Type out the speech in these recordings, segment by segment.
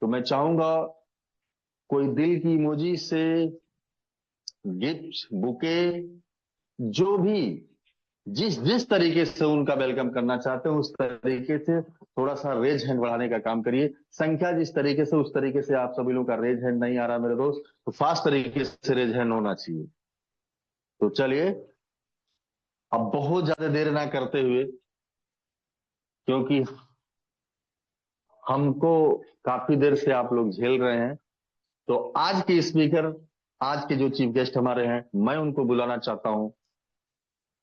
तो मैं चाहूंगा कोई दिल की इमोजी से, गिफ्ट, बुके, जो भी, जिस जिस तरीके से उनका वेलकम करना चाहते हो उस तरीके से थोड़ा सा रेज हैंड बढ़ाने का काम करिए। संख्या जिस तरीके से, उस तरीके से आप सभी लोगों का रेज हैंड नहीं आ रहा मेरे दोस्त, तो फास्ट तरीके से रेज हैंड होना चाहिए। तो चलिए, अब बहुत ज्यादा देर ना करते हुए, क्योंकि हमको काफी देर से आप लोग झेल रहे हैं, तो आज के स्पीकर, आज के जो चीफ गेस्ट हमारे हैं, मैं उनको बुलाना चाहता हूं।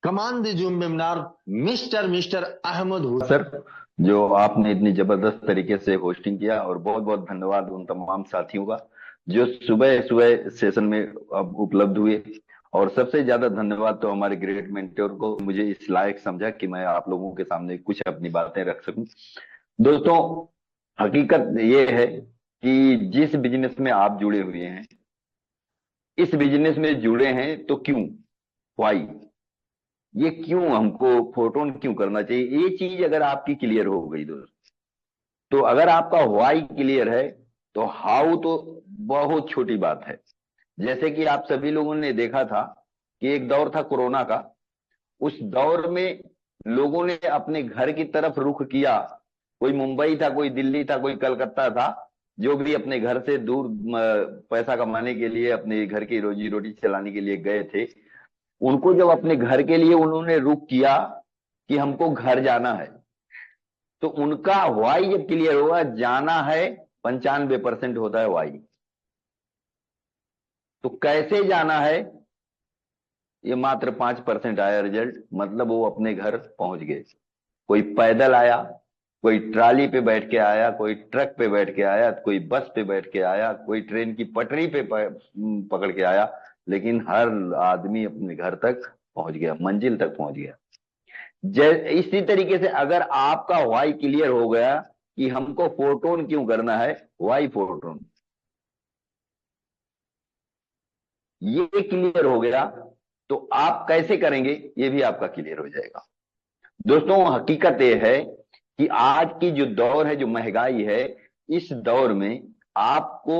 Come on the Zoom webinar, mister mister Ahmed sir, Hussain. जो आपने इतनी जबरदस्त तरीके से होस्टिंग किया, और बहुत बहुत धन्यवाद उन तमाम साथियों का जो सुबह सुबह सेशन में अब उपलब्ध हुए। और सबसे ज्यादा धन्यवाद तो हमारे ग्रेट मेंटर को, मुझे इस लायक समझा कि मैं आप लोगों के सामने कुछ अपनी बातें रख सकूं। दोस्तों, हकीकत ये है कि जिस बिजनेस में आप जुड़े हुए हैं, इस बिजनेस में जुड़े हैं तो क्यों, वाई, ये क्यों हमको फोटोन क्यों करना चाहिए, ये चीज अगर आपकी क्लियर हो गई दोस्त, तो अगर आपका व्हाई क्लियर है तो हाउ तो बहुत छोटी बात है। जैसे कि आप सभी लोगों ने देखा था कि एक दौर था कोरोना का। उस दौर में लोगों ने अपने घर की तरफ रुख किया। कोई मुंबई था, कोई दिल्ली था, कोई कलकत्ता था, जो भी अपने घर से दूर पैसा कमाने के लिए, अपने घर की रोजी रोटी चलाने के लिए गए थे, उनको जब अपने घर के लिए उन्होंने रुख किया कि हमको घर जाना है, तो उनका वाई जब क्लियर होगा, जाना है 95% होता है वाई। तो कैसे जाना है, ये मात्र 5% आया रिजल्ट, मतलब वो अपने घर पहुंच गए। कोई पैदल आया, कोई ट्राली पे बैठ के आया, कोई ट्रक पे बैठ के आया, कोई बस पे बैठ के आया, कोई ट्रेन की पटरी पे पकड़ के आया, लेकिन हर आदमी अपने घर तक पहुंच गया, मंजिल तक पहुंच गया। इसी तरीके से अगर आपका वाई क्लियर हो गया कि हमको फोटोन क्यों करना है, वाई फोटोन, ये क्लियर हो गया, तो आप कैसे करेंगे ये भी आपका क्लियर हो जाएगा। दोस्तों, हकीकत ये है कि आज की जो दौर है, जो महंगाई है, इस दौर में आपको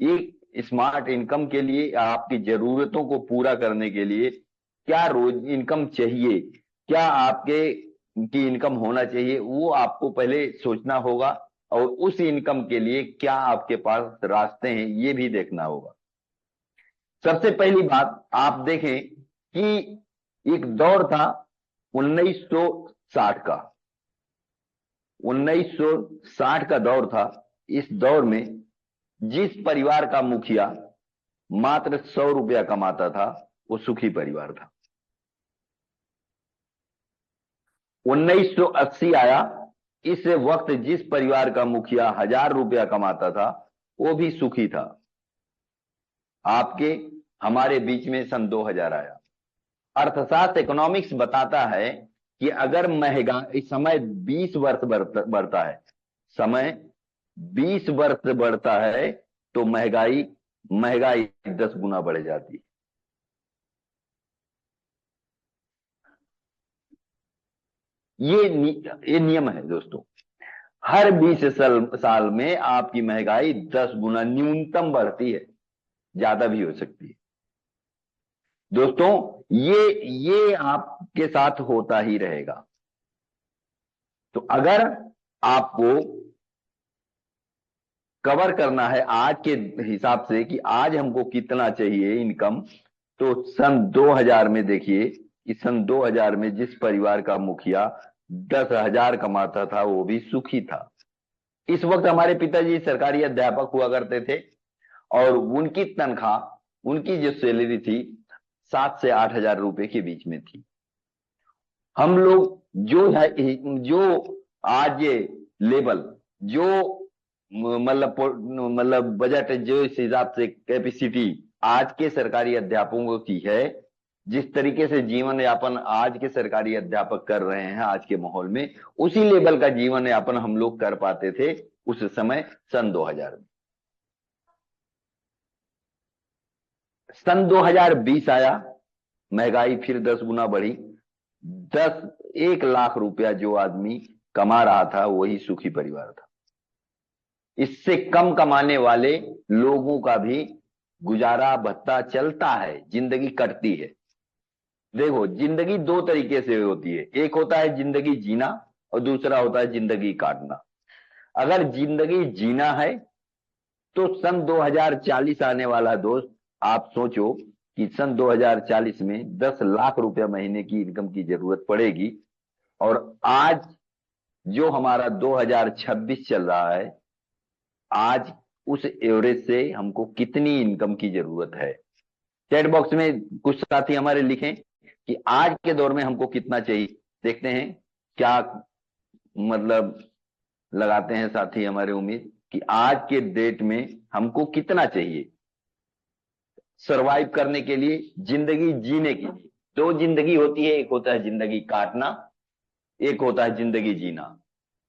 एक स्मार्ट इनकम के लिए, आपकी जरूरतों को पूरा करने के लिए क्या रोज इनकम चाहिए, क्या आपके की इनकम होना चाहिए, वो आपको पहले सोचना होगा। और उस इनकम के लिए क्या आपके पास रास्ते हैं, ये भी देखना होगा। सबसे पहली बात आप देखें कि एक दौर था 1960 का, 1960 का दौर था। इस दौर में जिस परिवार का मुखिया मात्र 100 रुपया कमाता था, वो सुखी परिवार था। 1980 आया, इस वक्त जिस परिवार का मुखिया 1000 रुपया कमाता था, वो भी सुखी था। आपके हमारे बीच में सन 2000 आया। अर्थशास्त्र, इकोनॉमिक्स बताता है कि अगर महंगाई, समय 20 वर्ष बढ़ता है, समय 20 वर्ष बढ़ता है, तो महंगाई महंगाई 10 गुना बढ़ जाती है। ये नियम है दोस्तों। हर 20 साल में आपकी महंगाई 10 गुना न्यूनतम बढ़ती है, ज्यादा भी हो सकती है। दोस्तों, ये आपके साथ होता ही रहेगा। तो अगर आपको कवर करना है आज के हिसाब से कि आज हमको कितना चाहिए इनकम, तो सन 2000 में देखिए कि सन 2000 में जिस परिवार का मुखिया 10,000 कमाता था, वो भी सुखी था। इस वक्त हमारे पिताजी सरकारी अध्यापक हुआ करते थे, और उनकी तनख्वाह, उनकी जो सैलरी थी, 7 से 8 हजार रुपए के बीच में थी। हम लोग जो है, जो आज ये लेवल, जो मतलब बजट, जो इस हिसाब से कैपेसिटी आज के सरकारी अध्यापकों की है, जिस तरीके से जीवन यापन आज के सरकारी अध्यापक कर रहे हैं आज के माहौल में, उसी लेवल का जीवन यापन हम लोग कर पाते थे उस समय, सन 2000 में। सन 2020 आया, महंगाई फिर 10 गुना बढ़ी। 1 लाख रुपया जो आदमी कमा रहा था, वही सुखी परिवार था। इससे कम कमाने वाले लोगों का भी गुजारा भत्ता चलता है, जिंदगी कटती है। देखो, जिंदगी दो तरीके से होती है, एक होता है जिंदगी जीना और दूसरा होता है जिंदगी काटना। अगर जिंदगी जीना है तो सन 2040 आने वाला दोस्त, आप सोचो कि सन 2040 में 10 लाख रुपया महीने की इनकम की जरूरत पड़ेगी, और आज जो हमारा 2026 चल रहा है, आज उस एवरेज से हमको कितनी इनकम की जरूरत है। चैट बॉक्स में कुछ साथी हमारे लिखें कि आज के दौर में हमको कितना चाहिए। देखते हैं क्या मतलब लगाते हैं साथी हमारे। उम्मीद कि आज के डेट में हमको कितना चाहिए सरवाइव करने के लिए, जिंदगी जीने के लिए। दो जिंदगी होती है, एक होता है जिंदगी काटना, एक होता है जिंदगी जीना।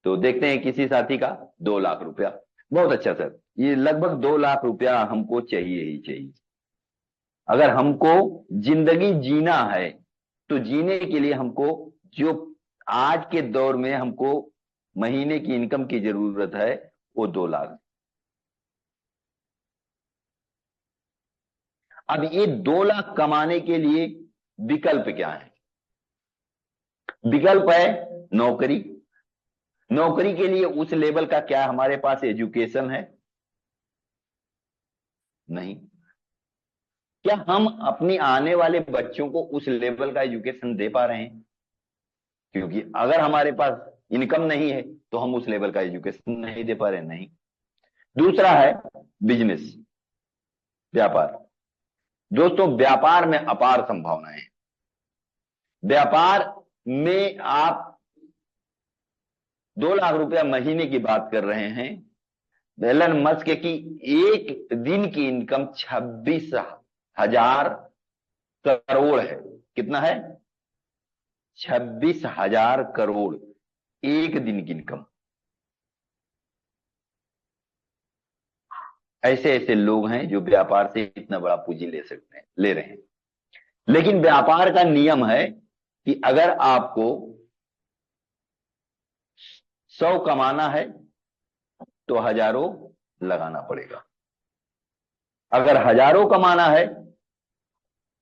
तो देखते हैं किसी साथी का 2 लाख रुपया। बहुत अच्छा सर, ये लगभग 2 लाख रुपया हमको चाहिए ही चाहिए। अगर हमको जिंदगी जीना है तो जीने के लिए हमको जो आज के दौर में हमको महीने की इनकम की जरूरत है वो 2 लाख। अब ये 2 लाख कमाने के लिए विकल्प क्या है? विकल्प है नौकरी। नौकरी के लिए उस लेवल का क्या हमारे पास एजुकेशन है? नहीं। क्या हम अपने आने वाले बच्चों को उस लेवल का एजुकेशन दे पा रहे हैं? क्योंकि अगर हमारे पास इनकम नहीं है तो हम उस लेवल का एजुकेशन नहीं दे पा रहे। नहीं। दूसरा है बिजनेस, व्यापार। दोस्तों, व्यापार में अपार संभावनाएं हैं। व्यापार में आप 2 लाख रुपया महीने की बात कर रहे हैं। एलन मस्क की एक दिन की इनकम 26,000 करोड़ है। कितना है? 26,000 करोड़ एक दिन की इनकम। ऐसे ऐसे लोग हैं जो व्यापार से इतना बड़ा पूंजी ले सकते हैं, ले रहे हैं। लेकिन व्यापार का नियम है कि अगर आपको 100 कमाना है तो हजारों लगाना पड़ेगा। अगर हजारों कमाना है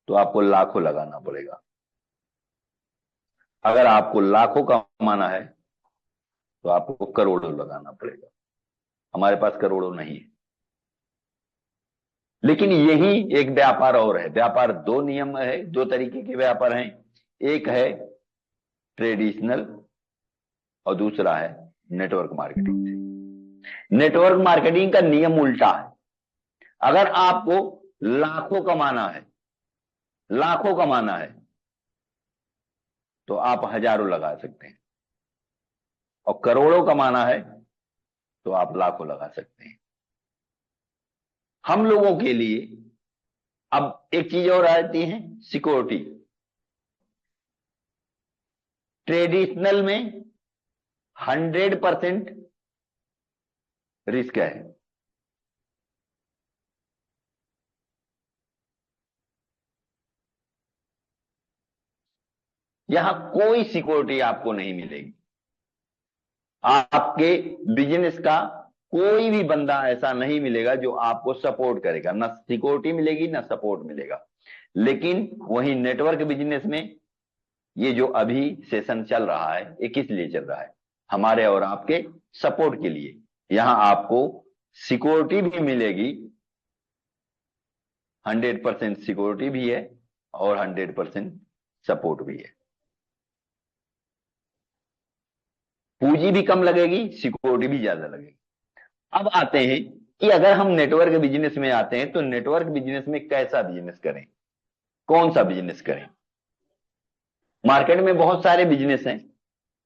तो आपको लाखों लगाना पड़ेगा। अगर आपको लाखों कमाना है तो आपको करोड़ों लगाना पड़ेगा। हमारे पास करोड़ों नहीं है। लेकिन यही एक व्यापार और है। व्यापार दो नियम है, दो तरीके के व्यापार हैं। एक है ट्रेडिशनल और दूसरा है नेटवर्क मार्केटिंग से। नेटवर्क मार्केटिंग का नियम उल्टा है। अगर आपको लाखों कमाना है, लाखों कमाना है तो आप हजारों लगा सकते हैं, और करोड़ों कमाना है तो आप लाखों लगा सकते हैं। हम लोगों के लिए अब एक चीज और आती है, सिक्योरिटी। ट्रेडिशनल में 100% रिस्क है। यहां कोई सिक्योरिटी आपको नहीं मिलेगी। आपके बिजनेस का कोई भी बंदा ऐसा नहीं मिलेगा जो आपको सपोर्ट करेगा। ना सिक्योरिटी मिलेगी ना सपोर्ट मिलेगा। लेकिन वही नेटवर्क बिजनेस में ये जो अभी सेशन चल रहा है, ये किस लिए चल रहा है? हमारे और आपके सपोर्ट के लिए। यहां आपको सिक्योरिटी भी मिलेगी, 100% सिक्योरिटी भी है और 100% सपोर्ट भी है। पूंजी भी कम लगेगी, सिक्योरिटी भी ज्यादा लगेगी। अब आते हैं कि अगर हम नेटवर्क बिजनेस में आते हैं तो नेटवर्क बिजनेस में कैसा बिजनेस करें, कौन सा बिजनेस करें? मार्केट में बहुत सारे बिजनेस हैं,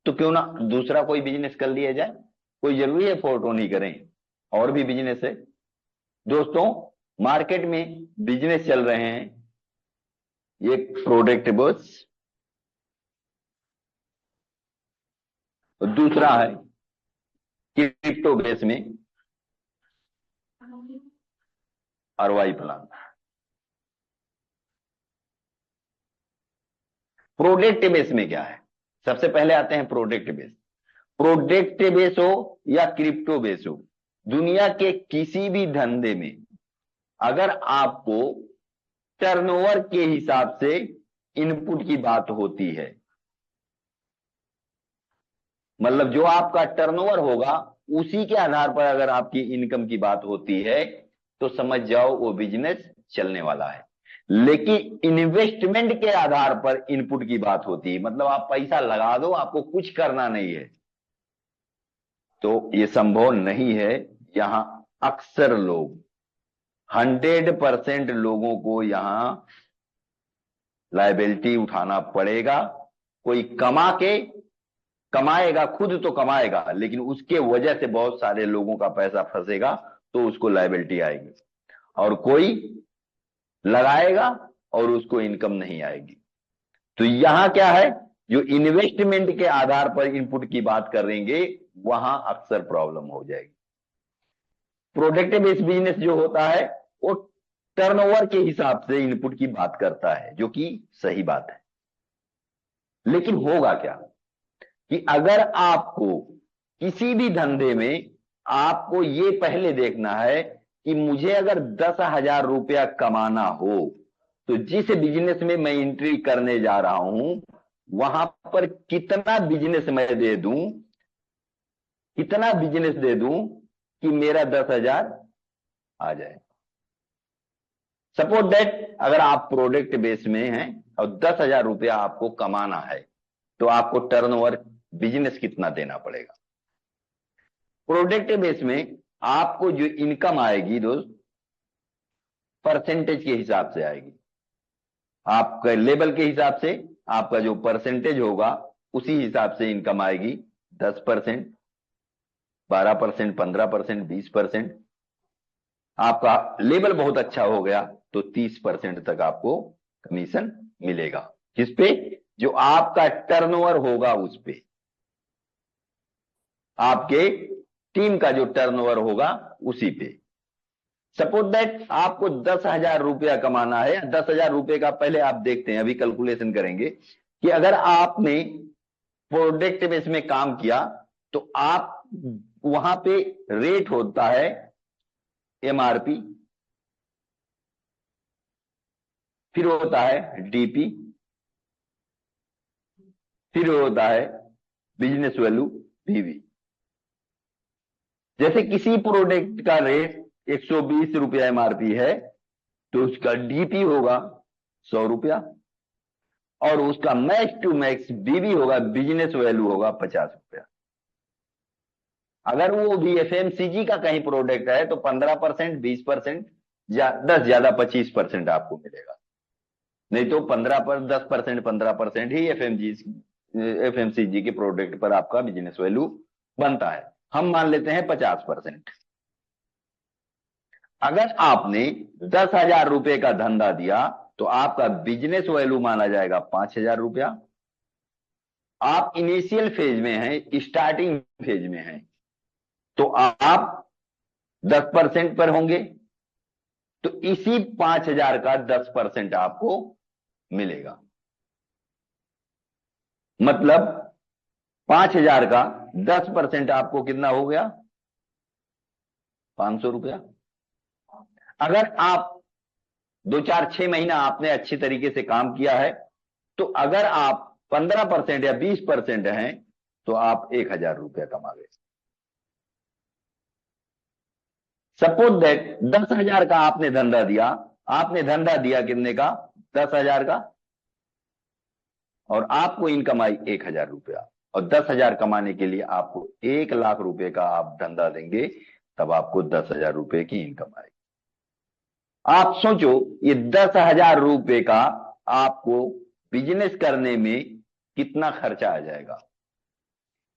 तो क्यों ना दूसरा कोई बिजनेस कर लिया जाए। कोई जरूरी है फोटो नहीं करें, और भी बिजनेस है। दोस्तों, मार्केट में बिजनेस चल रहे हैं, एक प्रोडक्ट बेस और दूसरा है क्रिप्टो बेस में आरवाई प्लान। प्रोडक्ट बेस में क्या है? सबसे पहले आते हैं प्रोडक्ट बेस। प्रोडक्ट बेस हो या क्रिप्टो बेस हो, दुनिया के किसी भी धंधे में अगर आपको टर्नओवर के हिसाब से इनपुट की बात होती है, मतलब जो आपका टर्नओवर होगा उसी के आधार पर अगर आपकी इनकम की बात होती है, तो समझ जाओ वो बिजनेस चलने वाला है। लेकिन इन्वेस्टमेंट के आधार पर इनपुट की बात होती है, मतलब आप पैसा लगा दो, आपको कुछ करना नहीं है, तो ये संभव नहीं है। यहां अक्सर लोग 100% लोगों को यहां लायबिलिटी उठाना पड़ेगा। कोई कमाएगा, खुद तो कमाएगा, लेकिन उसके वजह से बहुत सारे लोगों का पैसा फंसेगा, तो उसको लायबिलिटी आएगी। और कोई लगाएगा और उसको इनकम नहीं आएगी। तो यहां क्या है, जो इन्वेस्टमेंट के आधार पर इनपुट की बात करेंगे वहां अक्सर प्रॉब्लम हो जाएगी। प्रोडक्ट बेस्ड बिजनेस जो होता है वो टर्नओवर के हिसाब से इनपुट की बात करता है, जो कि सही बात है। लेकिन होगा क्या कि अगर आपको किसी भी धंधे में आपको ये पहले देखना है कि मुझे अगर 10,000 रुपया कमाना हो, तो जिस बिजनेस में मैं एंट्री करने जा रहा हूं वहां पर कितना बिजनेस मैं दे दूं, कितना बिजनेस दे दूं कि मेरा 10,000 आ जाए। सपोज दैट अगर आप प्रोडक्ट बेस में हैं और 10,000 रुपया आपको कमाना है, तो आपको टर्नओवर बिजनेस कितना देना पड़ेगा। प्रोडक्ट बेस में आपको जो इनकम आएगी दोस्त, परसेंटेज के हिसाब से आएगी। आपके लेवल के हिसाब से आपका जो परसेंटेज होगा उसी हिसाब से इनकम आएगी। 10%, 12%, 15%, 20%। आपका लेवल बहुत अच्छा हो गया तो 30% तक आपको कमीशन मिलेगा। किस पे? जो आपका टर्नओवर होगा उस पे, आपके टीम का जो टर्नओवर होगा उसी पे। सपोज दैट आपको 10,000 रुपया कमाना है। 10,000 रुपये का पहले आप देखते हैं, अभी कैलकुलेशन करेंगे कि अगर आपने प्रोडक्ट बेस में काम किया तो आप वहां पे रेट होता है एमआरपी, फिर होता है डीपी, फिर होता है बिजनेस वैल्यू पीवी। जैसे किसी प्रोडक्ट का रेट 120 रुपया एमआरपी है तो उसका डीपी होगा 100 रुपया और उसका मैक्स टू मैक्स बीबी होगा, बिजनेस वैल्यू होगा 50 रुपया। अगर वो भी एफएमसीजी का कहीं प्रोडक्ट है तो 15%, 20%, 10 ज्यादा 25% आपको मिलेगा। नहीं तो 10%, 15% ही एफएमसीजी के प्रोडक्ट पर आपका बिजनेस वैल्यू बनता है। हम मान लेते हैं 50%। अगर आपने 10,000 रुपए का धंधा दिया तो आपका बिजनेस वैल्यू माना जाएगा 5,000 रुपया। आप इनिशियल फेज में हैं, स्टार्टिंग फेज में हैं, तो आप 10% पर होंगे, तो इसी 5,000 का 10% आपको मिलेगा। मतलब 5,000 का 10% आपको कितना हो गया? 500 रुपया। अगर आप 2, 4, 6 महीना आपने अच्छी तरीके से काम किया है, तो अगर आप 15% या 20% हैं तो आप 1,000 रुपया कमा गए। सपोज दैट 10,000 का आपने धंधा दिया, आपने धंधा दिया कितने का? 10,000 का, और आपको इनकम आई 1,000 रुपया। और 10,000 कमाने के लिए आपको 1,00,000 रुपए का आप धंधा देंगे, तब आपको 10,000 रुपए की इनकम आएगी। आप सोचो ये 10,000 रुपए का आपको बिजनेस करने में कितना खर्चा आ जाएगा।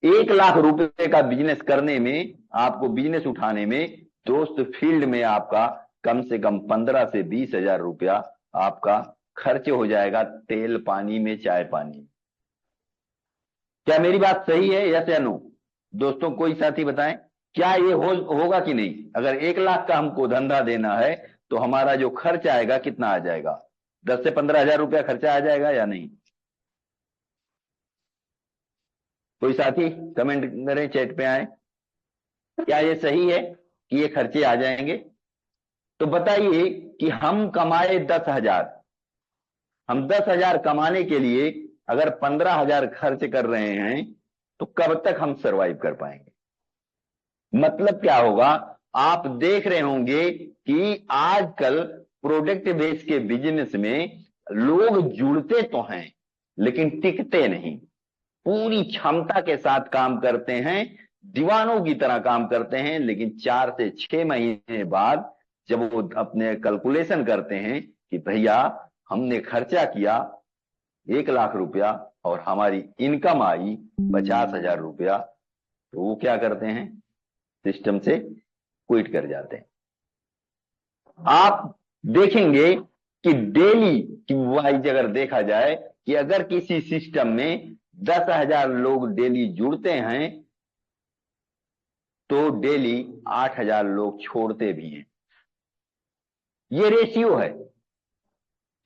1,00,000 रुपए का बिजनेस करने में, आपको बिजनेस उठाने में दोस्त फील्ड में आपका कम से कम 15 से 20,000 रुपया आपका खर्च हो जाएगा, तेल पानी में, चाय पानी में। क्या मेरी बात सही है? यस या नो? दोस्तों कोई साथी बताएं, क्या ये होगा कि नहीं? अगर 1,00,000 का हमको धंधा देना है तो हमारा जो खर्च आएगा कितना आ जाएगा? 10 से 15,000 रुपया खर्चा आ जाएगा या नहीं? कोई साथी कमेंट करें, चैट पे आए। क्या ये सही है कि ये खर्चे आ जाएंगे। तो बताइए कि हम कमाए 10,000, हम 10,000 कमाने के लिए अगर 15,000 खर्च कर रहे हैं तो कब तक हम सरवाइव कर पाएंगे? मतलब क्या होगा? आप देख रहे होंगे कि आजकल प्रोडक्ट बेस के बिजनेस में लोग जुड़ते तो हैं लेकिन टिकते नहीं, पूरी क्षमता के साथ काम करते हैं, दीवानों की तरह काम करते हैं, लेकिन 4 से 6 महीने बाद जब वो अपने कैलकुलेशन करते हैं कि भैया हमने खर्चा किया 1 लाख रुपया और हमारी इनकम आई 50,000 रुपया, तो वो क्या करते हैं? सिस्टम से क्विट कर जाते हैं। आप देखेंगे कि डेली की वाइज अगर देखा जाए कि अगर किसी सिस्टम में 10,000 लोग डेली जुड़ते हैं तो डेली 8,000 लोग छोड़ते भी हैं। ये रेशियो है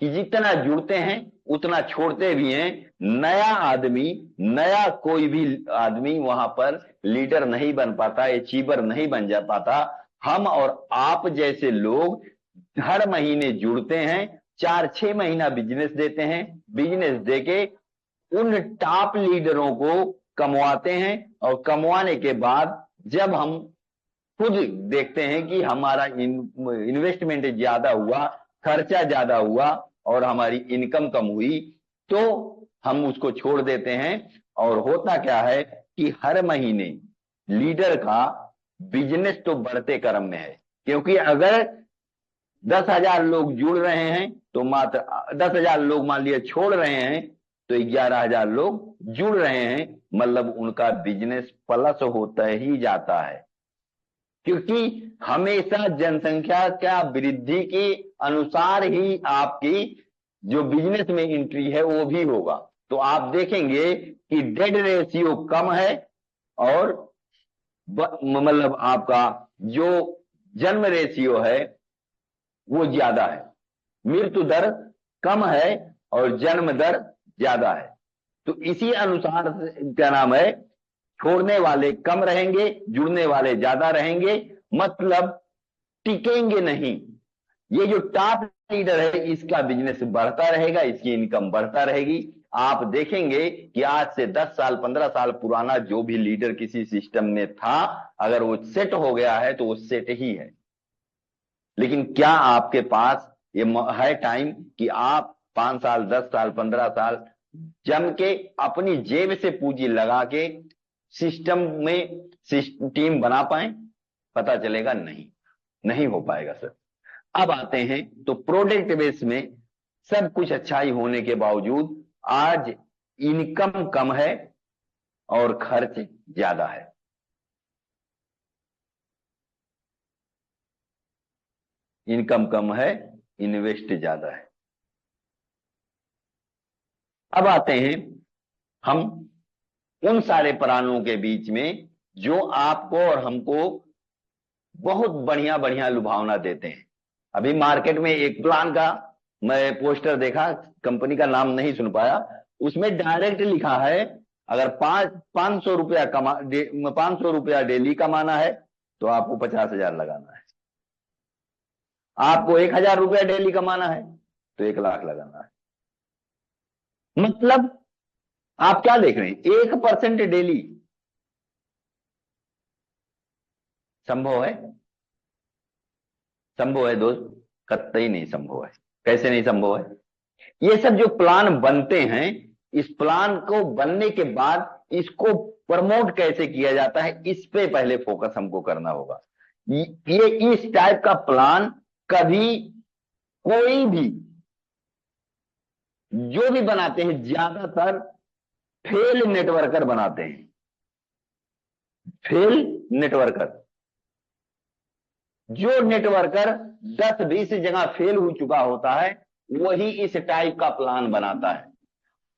कि जितना जुड़ते हैं उतना छोड़ते भी हैं। नया आदमी, नया कोई भी आदमी वहां पर लीडर नहीं बन पाता, अचीवर नहीं बन जा पाता। हम और आप जैसे लोग हर महीने जुड़ते हैं, 4-6 महीना बिजनेस देते हैं, बिजनेस देके उन टॉप लीडरों को कमवाते हैं और कमवाने के बाद जब हम खुद देखते हैं कि हमारा इन्वेस्टमेंट ज्यादा हुआ, खर्चा ज्यादा हुआ और हमारी इनकम कम हुई, तो हम उसको छोड़ देते हैं। और होता क्या है कि हर महीने लीडर का बिजनेस तो बढ़ते क्रम में है, क्योंकि अगर 10,000 लोग जुड़ रहे हैं तो मात्र 10,000 लोग मान लिया छोड़ रहे हैं तो 11,000 लोग जुड़ रहे हैं, मतलब उनका बिजनेस प्लस होता ही जाता है। क्योंकि हमेशा जनसंख्या का वृद्धि के अनुसार ही आपकी जो बिजनेस में एंट्री है वो भी होगा। तो आप देखेंगे कि डेड रेशियो कम है और मतलब आपका जो जन्म रेशियो है वो ज्यादा है, मृत्यु दर कम है और जन्म दर ज्यादा है। तो इसी अनुसार क्या नाम है, छोड़ने वाले कम रहेंगे, जुड़ने वाले ज्यादा रहेंगे, मतलब टिकेंगे नहीं। ये जो टॉप लीडर है इसका बिजनेस बढ़ता रहेगा, इसकी इनकम बढ़ता रहेगी। आप देखेंगे कि आज से 10 साल 15 साल पुराना जो भी लीडर किसी सिस्टम में था, अगर वो सेट हो गया है तो वो सेट ही है। लेकिन क्या आपके पास ये है टाइम कि आप 5 साल 10 साल 15 साल जम के अपनी जेब से पूंजी लगा के सिस्टम में टीम बना पाए? पता चलेगा नहीं, नहीं हो पाएगा सर। अब आते हैं तो प्रोडक्ट बेस में सब कुछ अच्छाई होने के बावजूद आज इनकम कम है और खर्च ज्यादा है। इनकम कम है, इन्वेस्ट ज्यादा है। अब आते हैं हम उन सारे प्राणों के बीच में जो आपको और हमको बहुत बढ़िया बढ़िया लुभावना देते हैं। अभी मार्केट में एक प्लान का मैं पोस्टर देखा, कंपनी का नाम नहीं सुन पाया, उसमें डायरेक्ट लिखा है अगर 500 रुपया 500 रुपया डेली कमाना है तो आपको 50,000 लगाना है। आपको 1,000 रुपया डेली कमाना है तो 1 लाख लगाना है। मतलब आप क्या देख रहे हैं, 1% डेली संभव है? संभव है दोस्त? कतई नहीं संभव है। कैसे नहीं संभव है? ये सब जो प्लान बनते हैं, इस प्लान को बनने के बाद इसको प्रमोट कैसे किया जाता है, इस पे पहले फोकस हमको करना होगा। ये इस टाइप का प्लान कभी कोई भी जो भी बनाते हैं ज्यादातर फेल नेटवर्कर बनाते हैं। फेल नेटवर्कर, जो नेटवर्कर 10-20 जगह फेल हो चुका होता है वही इस टाइप का प्लान बनाता है।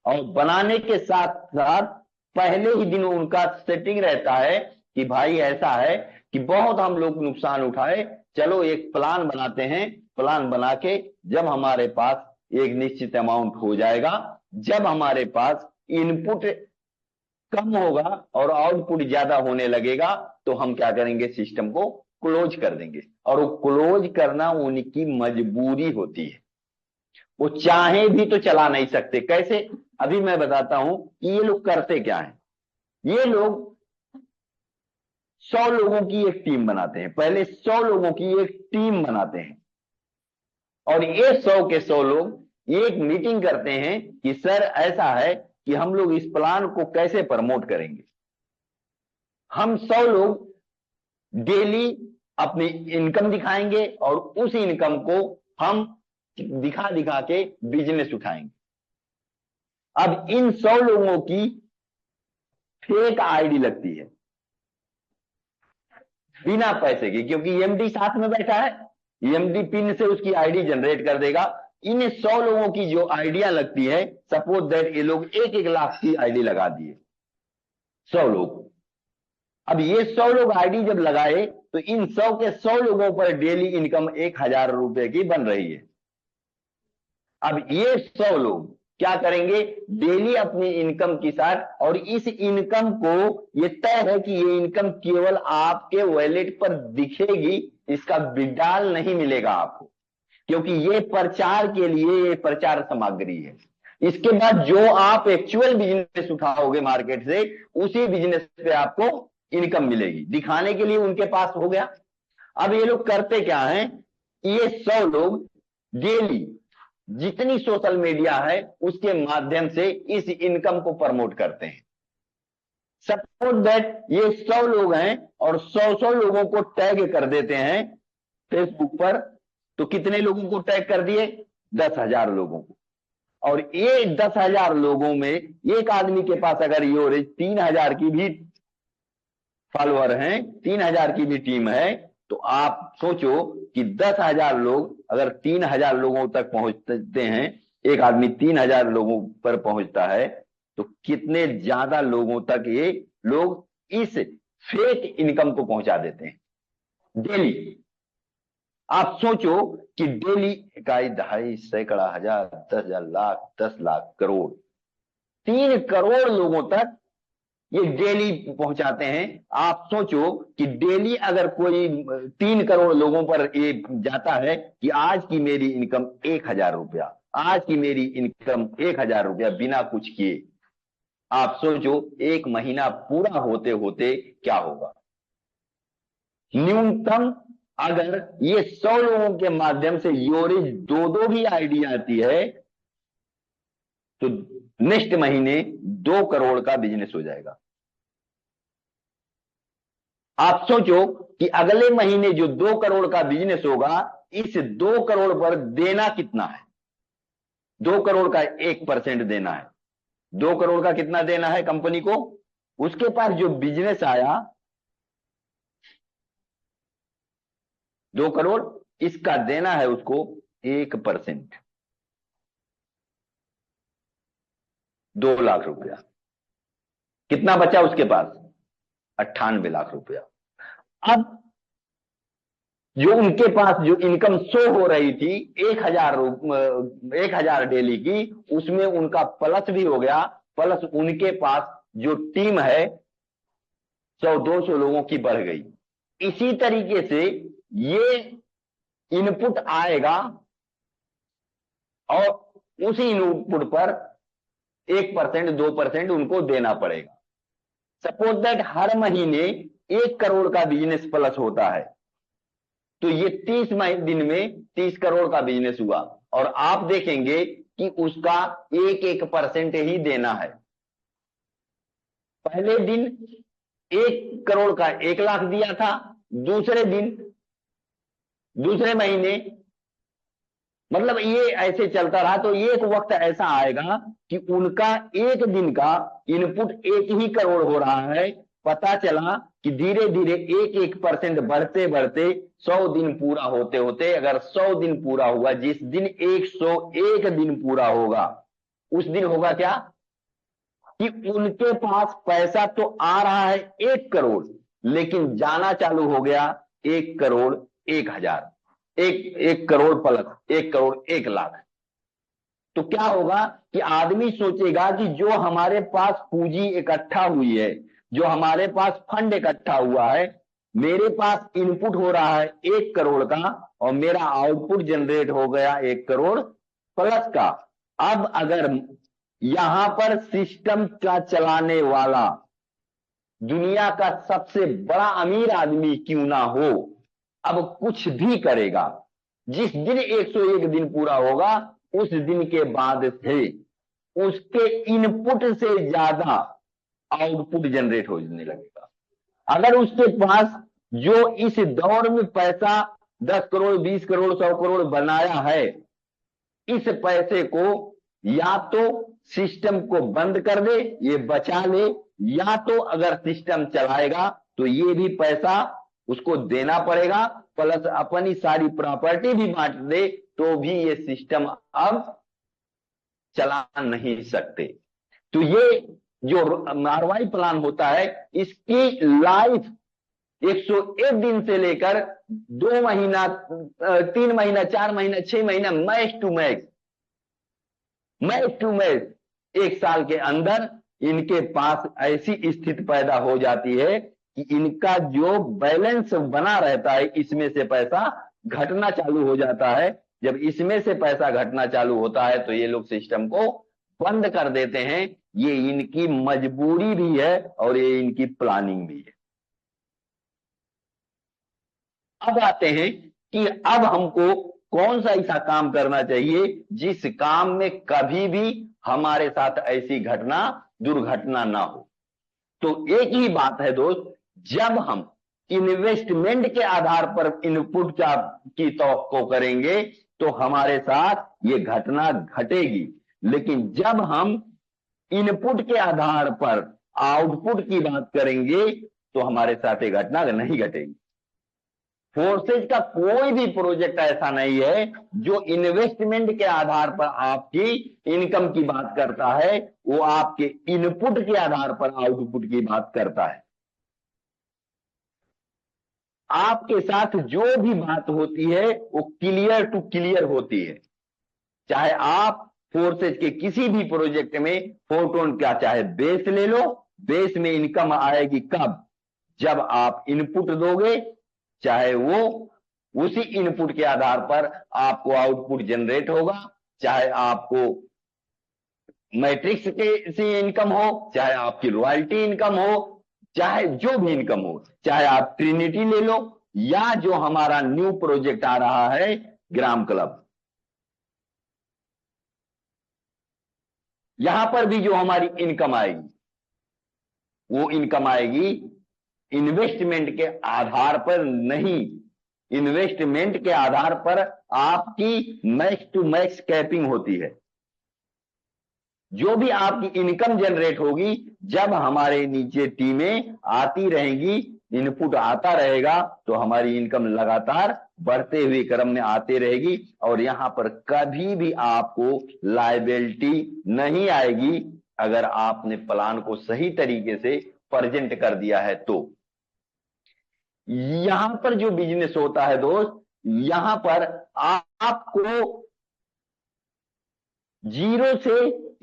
और बनाने के साथ साथ पहले ही दिन उनका सेटिंग रहता है कि भाई ऐसा है कि बहुत हम लोग नुकसान उठाए, चलो एक प्लान बनाते हैं। प्लान बना के जब हमारे पास एक निश्चित अमाउंट हो जाएगा, जब हमारे पास इनपुट कम होगा और आउटपुट ज्यादा होने लगेगा, तो हम क्या करेंगे, सिस्टम को क्लोज कर देंगे, और वो क्लोज करना उनकी मजबूरी होती है, वो चाहे भी तो चला नहीं सकते। कैसे? अभी मैं बताता हूं कि ये लोग करते क्या है। ये लोग 100 लोगों की एक टीम बनाते हैं, पहले 100 लोगों की एक टीम बनाते हैं, और ये 100 के 100 लोग एक मीटिंग करते हैं कि सर ऐसा है कि हम लोग इस प्लान को कैसे प्रमोट करेंगे। हम 100 लोग डेली अपनी इनकम दिखाएंगे और उस इनकम को हम दिखा दिखा के बिजनेस उठाएंगे। अब इन 100 लोगों की फेक आईडी लगती है बिना पैसे की, क्योंकि एमडी साथ में बैठा है, एमडी पिन से उसकी आईडी जनरेट कर देगा। इन 100 लोगों की जो आइडिया लगती है, सपोज दैट ये लोग 1-1 लाख की आईडी लगा दिए 100 लोग। अब ये 100 लोग आईडी जब लगाए तो इन 100 के 100 लोगों पर डेली इनकम 1,000 रुपए की बन रही है। अब ये 100 लोग क्या करेंगे? डेली अपनी इनकम के साथ, और इस इनकम को ये तय है कि ये इनकम केवल आपके वॉलेट पर दिखेगी, इसका विड्रॉल नहीं मिलेगा आपको, क्योंकि ये प्रचार के लिए ये प्रचार सामग्री है। इसके बाद जो आप एक्चुअल बिजनेस उठाओगे मार्केट से, उसी बिजनेस पे आपको इनकम मिलेगी, दिखाने के लिए उनके पास हो गया। अब ये लोग करते क्या है? ये 100 लोग डेली जितनी सोशल मीडिया है उसके माध्यम से इस इनकम को प्रमोट करते हैं। सपोज दैट ये 100 लोग हैं और 100 लोगों को टैग कर देते हैं फेसबुक पर, तो कितने लोगों को टैग कर दिए? 10,000 लोगों को। और ये 10,000 लोगों में एक आदमी के पास अगर ये 3,000 की भी फॉलोअर हैं, 3,000 की भी टीम है, तो आप सोचो कि 10,000 लोग अगर 3,000 लोगों तक पहुंचते हैं, एक आदमी 3,000 लोगों पर पहुंचता है, तो कितने ज्यादा लोगों तक ये लोग इस फेक इनकम को पहुंचा देते हैं डेली। आप सोचो कि डेली 1,000, 2,500, सैकड़ा, हजार, 10,000, लाख, 10 लाख, करोड़, 3 करोड़ लोगों तक ये डेली पहुंचाते हैं। आप सोचो कि डेली अगर कोई 3 करोड़ लोगों पर ये जाता है कि आज की मेरी इनकम 1,000 रुपया, आज की मेरी इनकम 1,000 रुपया बिना कुछ किए, आप सोचो एक महीना पूरा होते होते क्या होगा। न्यूनतम अगर ये 100 लोगों के माध्यम से योरेज 2-2 भी आईडी आती है, तो नेक्स्ट महीने 2 करोड़ का बिजनेस हो जाएगा। आप सोचो कि अगले महीने जो 2 करोड़ का बिजनेस होगा, इस 2 करोड़ पर देना कितना है? 2 करोड़ का 1% देना है। 2 करोड़ का कितना देना है कंपनी को? उसके पास जो बिजनेस आया 2 करोड़, इसका देना है उसको 1%, 2 लाख रुपया। कितना बचा उसके पास? 98 लाख रुपया। अब जो उनके पास जो इनकम शो हो रही थी 1,000 डेली की, उसमें उनका प्लस भी हो गया, प्लस उनके पास जो टीम है 100-200 लोगों की बढ़ गई। इसी तरीके से ये इनपुट आएगा और उसी इनपुट पर 1%, 2% उनको देना पड़ेगा। सपोज दैट हर महीने 1 करोड़ का बिजनेस प्लस होता है, तो ये 30 दिन में 30 करोड़ का बिजनेस हुआ, और आप देखेंगे कि उसका 1% ही देना है। पहले दिन 1 करोड़ का 1 लाख दिया था, दूसरे महीने, मतलब ये ऐसे चलता रहा। तो एक वक्त ऐसा आएगा कि उनका एक दिन का इनपुट 1 करोड़ हो रहा है। पता चला कि धीरे धीरे 1% बढ़ते बढ़ते 100 दिन पूरा होते होते, अगर 100 दिन पूरा हुआ, जिस दिन 101 दिन पूरा होगा, उस दिन होगा क्या कि उनके पास पैसा तो आ रहा है 1 करोड़, लेकिन जाना चालू हो गया 1 करोड़ 1,000, 1 करोड़ प्लस 1 करोड़ 1 लाख। तो क्या होगा कि आदमी सोचेगा कि जो हमारे पास पूंजी इकट्ठा हुई है, जो हमारे पास फंड इकट्ठा हुआ है, मेरे पास इनपुट हो रहा है 1 करोड़ का और मेरा आउटपुट जनरेट हो गया 1 करोड़ प्लस का। अब अगर यहां पर सिस्टम का चलाने वाला दुनिया का सबसे बड़ा अमीर आदमी क्यों ना हो, अब कुछ भी करेगा, जिस दिन 101 दिन पूरा होगा उस दिन के बाद से उसके इनपुट से ज्यादा आउटपुट जनरेट होने लगेगा। अगर उसके पास जो इस दौर में पैसा 10 करोड़ 20 करोड़ 100 करोड़ बनाया है, इस पैसे को या तो सिस्टम को बंद कर दे, ये बचा ले, या तो अगर सिस्टम चलाएगा तो ये भी पैसा उसको देना पड़ेगा, प्लस अपनी सारी प्रॉपर्टी भी बांट दे, तो भी ये सिस्टम अब चला नहीं सकते। तो ये जो आरवाई प्लान होता है, इसकी लाइफ 101 दिन से लेकर 2 महीना 3 महीना 4 महीना 6 महीना मैक्स टू मैक्स 1 साल के अंदर इनके पास ऐसी स्थिति पैदा हो जाती है कि इनका जो बैलेंस बना रहता है इसमें से पैसा घटना चालू हो जाता है। जब इसमें से पैसा घटना चालू होता है तो ये लोग सिस्टम को बंद कर देते हैं। ये इनकी मजबूरी भी है और ये इनकी प्लानिंग भी है। अब आते हैं कि अब हमको कौन सा ऐसा काम करना चाहिए जिस काम में कभी भी हमारे साथ ऐसी घटना दुर्घटना ना हो। तो एक ही बात है दोस्त, जब हम इन्वेस्टमेंट के आधार पर इनपुट की तवक्को करेंगे तो हमारे साथ ये घटना घटेगी, लेकिन जब हम इनपुट के आधार पर आउटपुट की बात करेंगे तो हमारे साथ ये घटना नहीं घटेगी। फोर्सेज का कोई भी प्रोजेक्ट ऐसा नहीं है जो इन्वेस्टमेंट के आधार पर आपकी इनकम की बात करता है, वो आपके इनपुट के आधार पर आउटपुट की बात करता है। आपके साथ जो भी बात होती है वो क्लियर टू क्लियर होती है। चाहे आप फोर्सेज के किसी भी प्रोजेक्ट में फोटोन का चाहे बेस ले लो, बेस में इनकम आएगी कब? जब आप इनपुट दोगे, चाहे वो उसी इनपुट के आधार पर आपको आउटपुट जनरेट होगा। चाहे आपको मैट्रिक्स के से इनकम हो, चाहे आपकी रॉयल्टी इनकम हो, चाहे जो भी इनकम हो, चाहे आप ट्रिनिटी ले लो या जो हमारा न्यू प्रोजेक्ट आ रहा है ग्राम क्लब, यहां पर भी जो हमारी इनकम आएगी वो इनकम आएगी इन्वेस्टमेंट के आधार पर नहीं। इन्वेस्टमेंट के आधार पर आपकी मैक्स टू मैक्स कैपिंग होती है। जो भी आपकी इनकम जनरेट होगी, जब हमारे नीचे टीमें आती रहेंगी, इनपुट आता रहेगा, तो हमारी इनकम लगातार बढ़ते हुए क्रम में आती रहेगी और यहां पर कभी भी आपको लायबिलिटी नहीं आएगी अगर आपने प्लान को सही तरीके से प्रेजेंट कर दिया है। तो यहां पर जो बिजनेस होता है दोस्त, यहां पर आपको जीरो से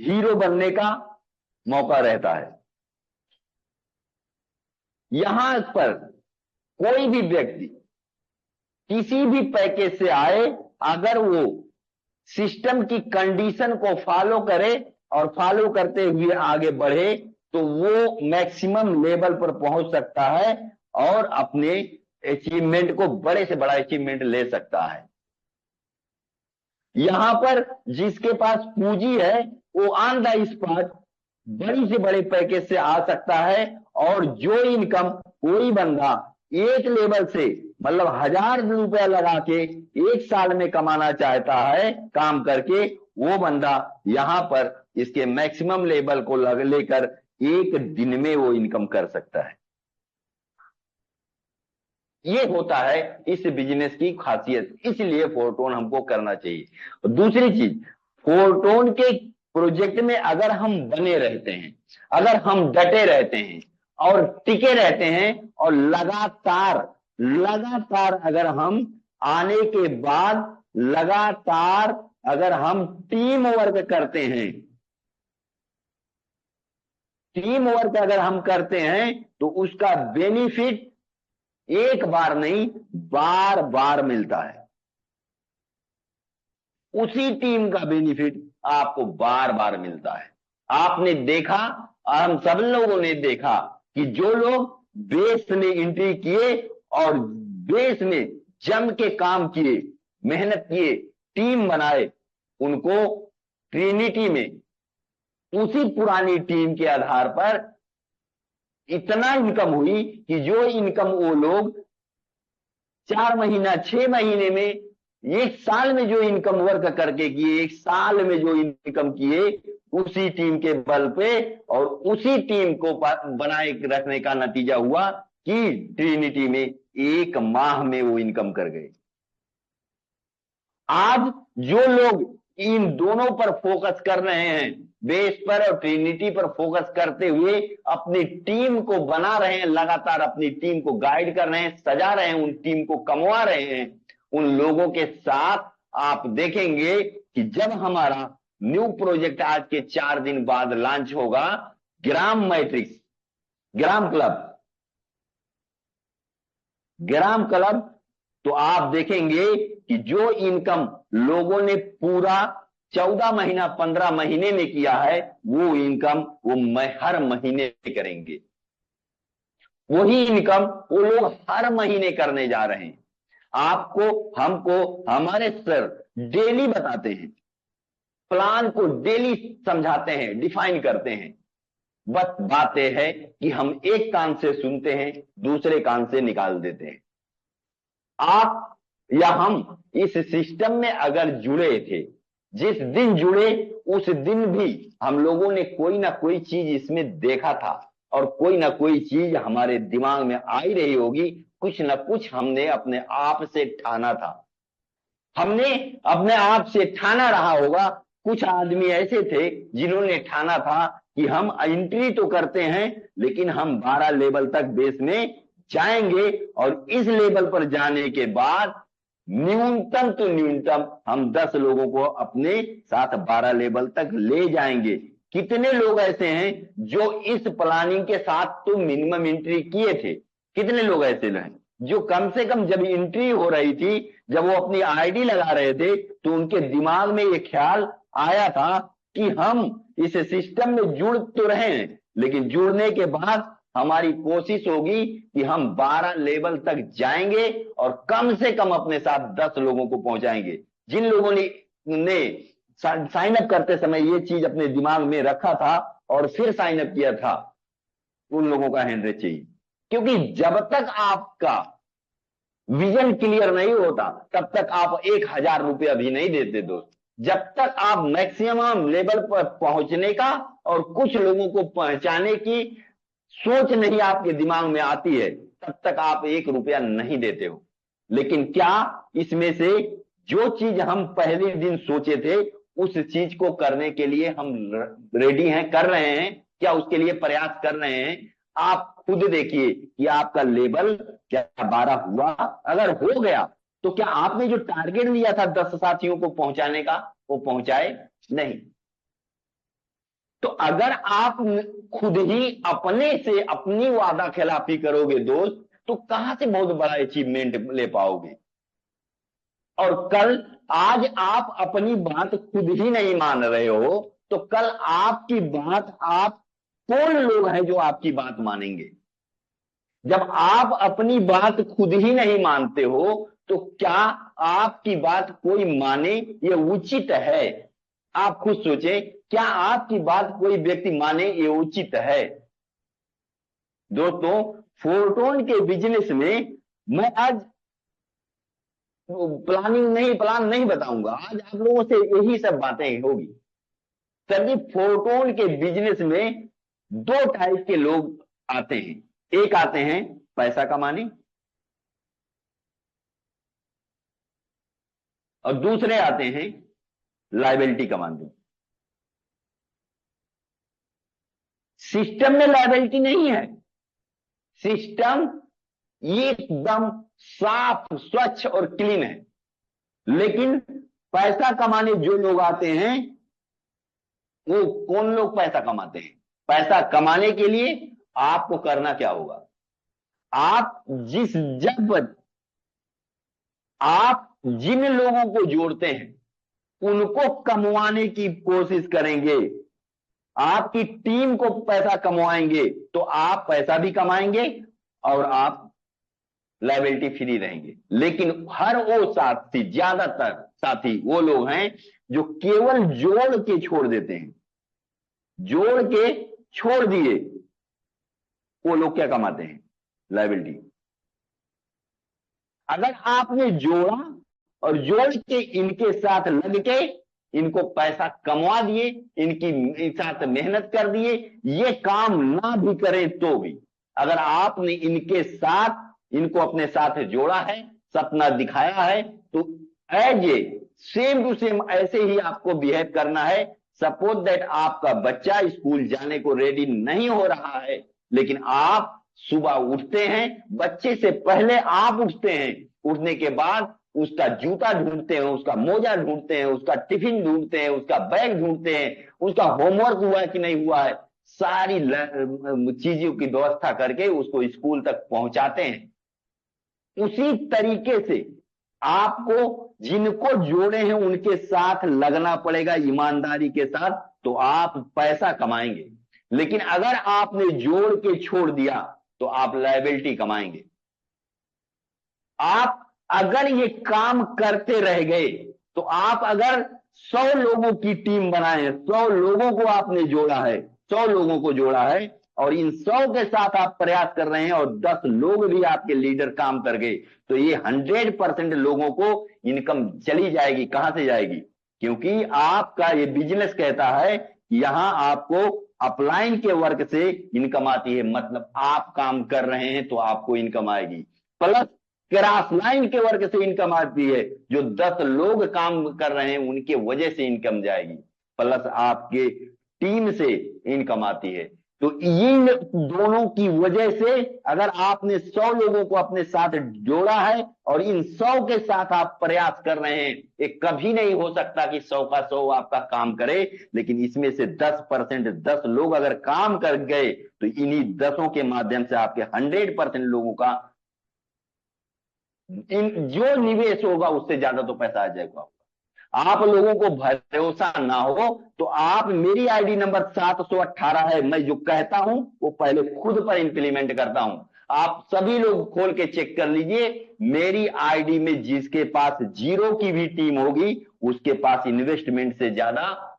हीरो बनने का मौका रहता है। यहां पर कोई भी व्यक्ति किसी भी पैकेज से आए, अगर वो सिस्टम की कंडीशन को फॉलो करे और फॉलो करते हुए आगे बढ़े तो वो मैक्सिमम लेवल पर पहुंच सकता है और अपने अचीवमेंट को बड़े से बड़ा अचीवमेंट ले सकता है। यहां पर जिसके पास पूंजी है वो ऑन द स्पॉट बड़ी से बड़े पैकेज से आ सकता है और जो इनकम कोई बंदा एक लेवल से मतलब 1000 रुपया लगा के 1 साल में कमाना चाहता है काम करके, वो बंदा यहां पर इसके मैक्सिमम लेवल को लेकर 1 दिन में वो इनकम कर सकता है। ये होता है इस बिजनेस की खासियत, इसलिए फोरटोन हमको करना चाहिए। दूसरी चीज, फोरटोन के प्रोजेक्ट में अगर हम बने रहते हैं, अगर हम डटे रहते हैं और टिके रहते हैं और लगातार अगर हम आने के बाद लगातार अगर हम टीम वर्क करते हैं, टीम वर्क अगर हम करते हैं तो उसका बेनिफिट एक बार नहीं, बार बार मिलता है। उसी टीम का बेनिफिट आपको बार बार मिलता है। आपने देखा, हम सब लोगों ने देखा कि जो लोग बेस में एंट्री किए और बेस में जम के काम किए, मेहनत किए, टीम बनाए, उनको ट्रिनिटी में उसी पुरानी टीम के आधार पर इतना इनकम हुई कि जो इनकम वो लोग 4 महीना 6 महीने में, एक साल में जो इनकम वर्क करके किए, एक साल में जो इनकम किए, उसी टीम के बल पे और उसी टीम को बनाए रखने का नतीजा हुआ कि ट्रिनिटी में 1 माह में वो इनकम कर गए। आज जो लोग इन दोनों पर फोकस कर रहे हैं, बेस पर और ट्रिनिटी पर फोकस करते हुए अपनी टीम को बना रहे हैं, लगातार अपनी टीम को गाइड कर रहे हैं, सजा रहे हैं, उन टीम को कमवा रहे हैं, उन लोगों के साथ आप देखेंगे कि जब हमारा न्यू प्रोजेक्ट आज के 4 दिन बाद लॉन्च होगा, ग्राम मैट्रिक्स, ग्राम क्लब, तो आप देखेंगे कि जो इनकम लोगों ने पूरा 14 महीना 15 महीने में किया है, वो इनकम वो हर महीने करेंगे। वही इनकम वो लोग हर महीने करने जा रहे हैं। आपको, हमको, हमारे सर डेली बताते हैं, प्लान को डेली समझाते हैं, डिफाइन करते हैं। बस बात यह है कि हम एक कान से सुनते हैं, दूसरे कान से निकाल देते हैं। आप या हम इस सिस्टम में अगर जुड़े थे, जिस दिन जुड़े उस दिन भी हम लोगों ने कोई ना कोई चीज इसमें देखा था और कोई ना कोई चीज हमारे दिमाग में आई रही होगी, कुछ ना कुछ हमने अपने आप से ठाना था, हमने अपने आप से ठाना रहा होगा। कुछ आदमी ऐसे थे जिन्होंने ठाना था कि हम एंट्री तो करते हैं लेकिन हम 12 लेवल तक बेस में जाएंगे और इस लेवल पर जाने के बाद न्यूनतम तो न्यूनतम हम 10 लोगों को अपने साथ 12 लेवल तक ले जाएंगे। कितने लोग ऐसे हैं जो इस प्लानिंग के साथ तो मिनिमम एंट्री किए थे? कितने लोग ऐसे हैं जो कम से कम जब एंट्री हो रही थी, जब वो अपनी आईडी लगा रहे थे, तो उनके दिमाग में ये ख्याल आया था कि हम इस सिस्टम में जुड़ तो रहे हैं, लेकिन जुड़ने के बाद हमारी कोशिश होगी कि हम 12 लेवल तक जाएंगे और कम से कम अपने साथ 10 लोगों को पहुंचाएंगे। जिन लोगों ने साइन अप करते समय ये चीज अपने दिमाग में रखा था और फिर साइन अप किया था, उन लोगों का हैंड रेज चाहिए। क्योंकि जब तक आपका विजन क्लियर नहीं होता तब तक आप 1000 रुपया भी नहीं देते दोस्त। जब तक आप मैक्सिमम लेवल पर पहुंचने का और कुछ लोगों को पहुंचाने की सोच नहीं आपके दिमाग में आती है, तब तक आप 1 रुपया नहीं देते हो। लेकिन क्या इसमें से जो चीज हम पहले दिन सोचे थे उस चीज को करने के लिए हम रेडी हैं, कर रहे हैं क्या? उसके लिए प्रयास कर रहे हैं? आप खुद देखिए कि आपका लेवल क्या 12 हुआ? अगर हो गया तो क्या आपने जो टारगेट दिया था 10 साथियों को पहुंचाने का, वो पहुंचाए? नहीं। तो अगर आप खुद ही अपने से अपनी वादा खिलाफी करोगे दोस्त, तो कहां से बहुत बड़ा अचीवमेंट ले पाओगे? और कल, आज आप अपनी बात खुद ही नहीं मान रहे हो, तो कल आपकी बात, आप कौन लोग हैं जो आपकी बात मानेंगे? जब आप अपनी बात खुद ही नहीं मानते हो तो क्या आपकी बात कोई माने, ये उचित है? आप खुद सोचें, क्या आपकी बात कोई व्यक्ति माने ये उचित है? दोस्तों, फोरटोन के बिजनेस में मैं आज प्लान नहीं बताऊंगा, आज आप लोगों से यही सब बातें होगी। सभी फोरटोन के बिजनेस में 2 टाइप के लोग आते हैं। एक आते हैं पैसा कमाने और दूसरे आते हैं लायबिलिटी कमाने। सिस्टम में लायबिलिटी नहीं है, सिस्टम एकदम साफ, स्वच्छ और क्लीन है। लेकिन पैसा कमाने जो लोग आते हैं, वो कौन लोग पैसा कमाते हैं? पैसा कमाने के लिए आपको करना क्या होगा? आप जब आप जिन लोगों को जोड़ते हैं उनको कमवाने की कोशिश करेंगे, आपकी टीम को पैसा कमवाएंगे, तो आप पैसा भी कमाएंगे और आप लायबिलिटी फ्री रहेंगे। लेकिन हर वो साथी, ज्यादातर साथी वो लोग हैं जो केवल जोड़ के छोड़ देते हैं, जोड़ के छोड़ दिए, वो लोग क्या कमाते हैं? लायबिलिटी। अगर आपने जोड़ा और जोड़ के इनके साथ लग के इनको पैसा कमवा दिए, इनकी साथ मेहनत कर दिए, ये काम ना भी करें तो भी, अगर आपने इनके साथ इनको अपने साथ जोड़ा है, सपना दिखाया है, तो as a same to same ऐसे ही आपको बिहेव करना है। सपोज दैट आपका बच्चा स्कूल जाने को रेडी नहीं हो रहा है, लेकिन आप सुबह उठते हैं, बच्चे से पहले आप उठते हैं, उठने के बाद उसका जूता ढूंढते हैं, उसका मोजा ढूंढते हैं, उसका टिफिन ढूंढते हैं, उसका बैग ढूंढते हैं, उसका होमवर्क हुआ है कि नहीं हुआ है, सारी चीजों की व्यवस्था करके उसको स्कूल तक पहुंचाते हैं। उसी तरीके से आपको जिनको जोड़े हैं उनके साथ लगना पड़ेगा ईमानदारी के साथ, तो आप पैसा कमाएंगे। लेकिन अगर आपने जोड़ के छोड़ दिया तो आप लायबिलिटी कमाएंगे। आप अगर ये काम करते रह गए, तो आप अगर 100 लोगों की टीम बनाए, 100 लोगों को आपने जोड़ा है, 100 लोगों को जोड़ा है और इन 100 के साथ आप प्रयास कर रहे हैं और 10 लोग भी आपके लीडर काम कर गए, तो ये 100% लोगों को इनकम चली जाएगी। कहां से जाएगी? क्योंकि आपका ये बिजनेस कहता है कि यहां आपको अपलाइन के वर्क से इनकम आती है, मतलब आप काम कर रहे हैं तो आपको इनकम आएगी, प्लस क्रॉस लाइन के वर्क से इनकम आती है, जो 10 लोग काम कर रहे हैं उनके वजह से इनकम जाएगी, प्लस आपके टीम से इनकम आती है। तो इन दोनों की वजह से अगर आपने 100 लोगों को अपने साथ जोड़ा है और इन 100 के साथ आप प्रयास कर रहे हैं, ये कभी नहीं हो सकता कि 100 का 100 आपका काम करे, लेकिन इसमें से 10%, 10 लोग अगर काम कर गए तो इन्हीं 10 के माध्यम से आपके 100% लोगों का जो निवेश होगा उससे ज्यादा तो पैसा आ जाएगा। आप लोगों को भरोसा ना हो तो आप, मेरी आईडी नंबर 718 है, मैं जो कहता हूं वो पहले खुद पर इंप्लीमेंट करता हूं। आप सभी लोग खोल के चेक कर लीजिए, मेरी आईडी में जिसके पास जीरो की भी टीम होगी उसके पास इन्वेस्टमेंट से ज्यादा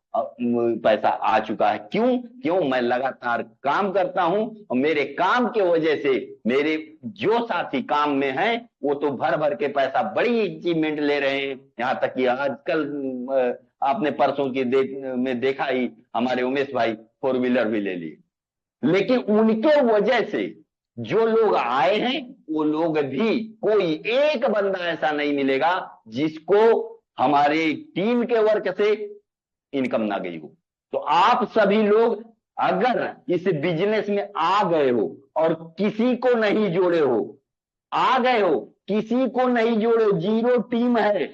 पैसा आ चुका है। क्यों मैं लगातार काम करता हूं और मेरे काम के वजह से मेरे जो साथी काम में हैं वो तो भर भर के पैसा, बड़ी अचीवमेंट ले रहे हैं। यहां तक कि आजकल आपने परसों की में देखा ही, हमारे उमेश भाई 4 व्हीलर भी ले लिए। लेकिन उनके वजह से जो लोग आए हैं वो लोग भी, कोई एक बंदा ऐसा नहीं मिलेगा जिसको हमारे टीम के वर्क से इनकम ना गई हो। तो आप सभी लोग अगर इस बिजनेस में आ गए हो और किसी को नहीं जोड़े हो, आ गए हो किसी को नहीं जोड़े, जीरो टीम है,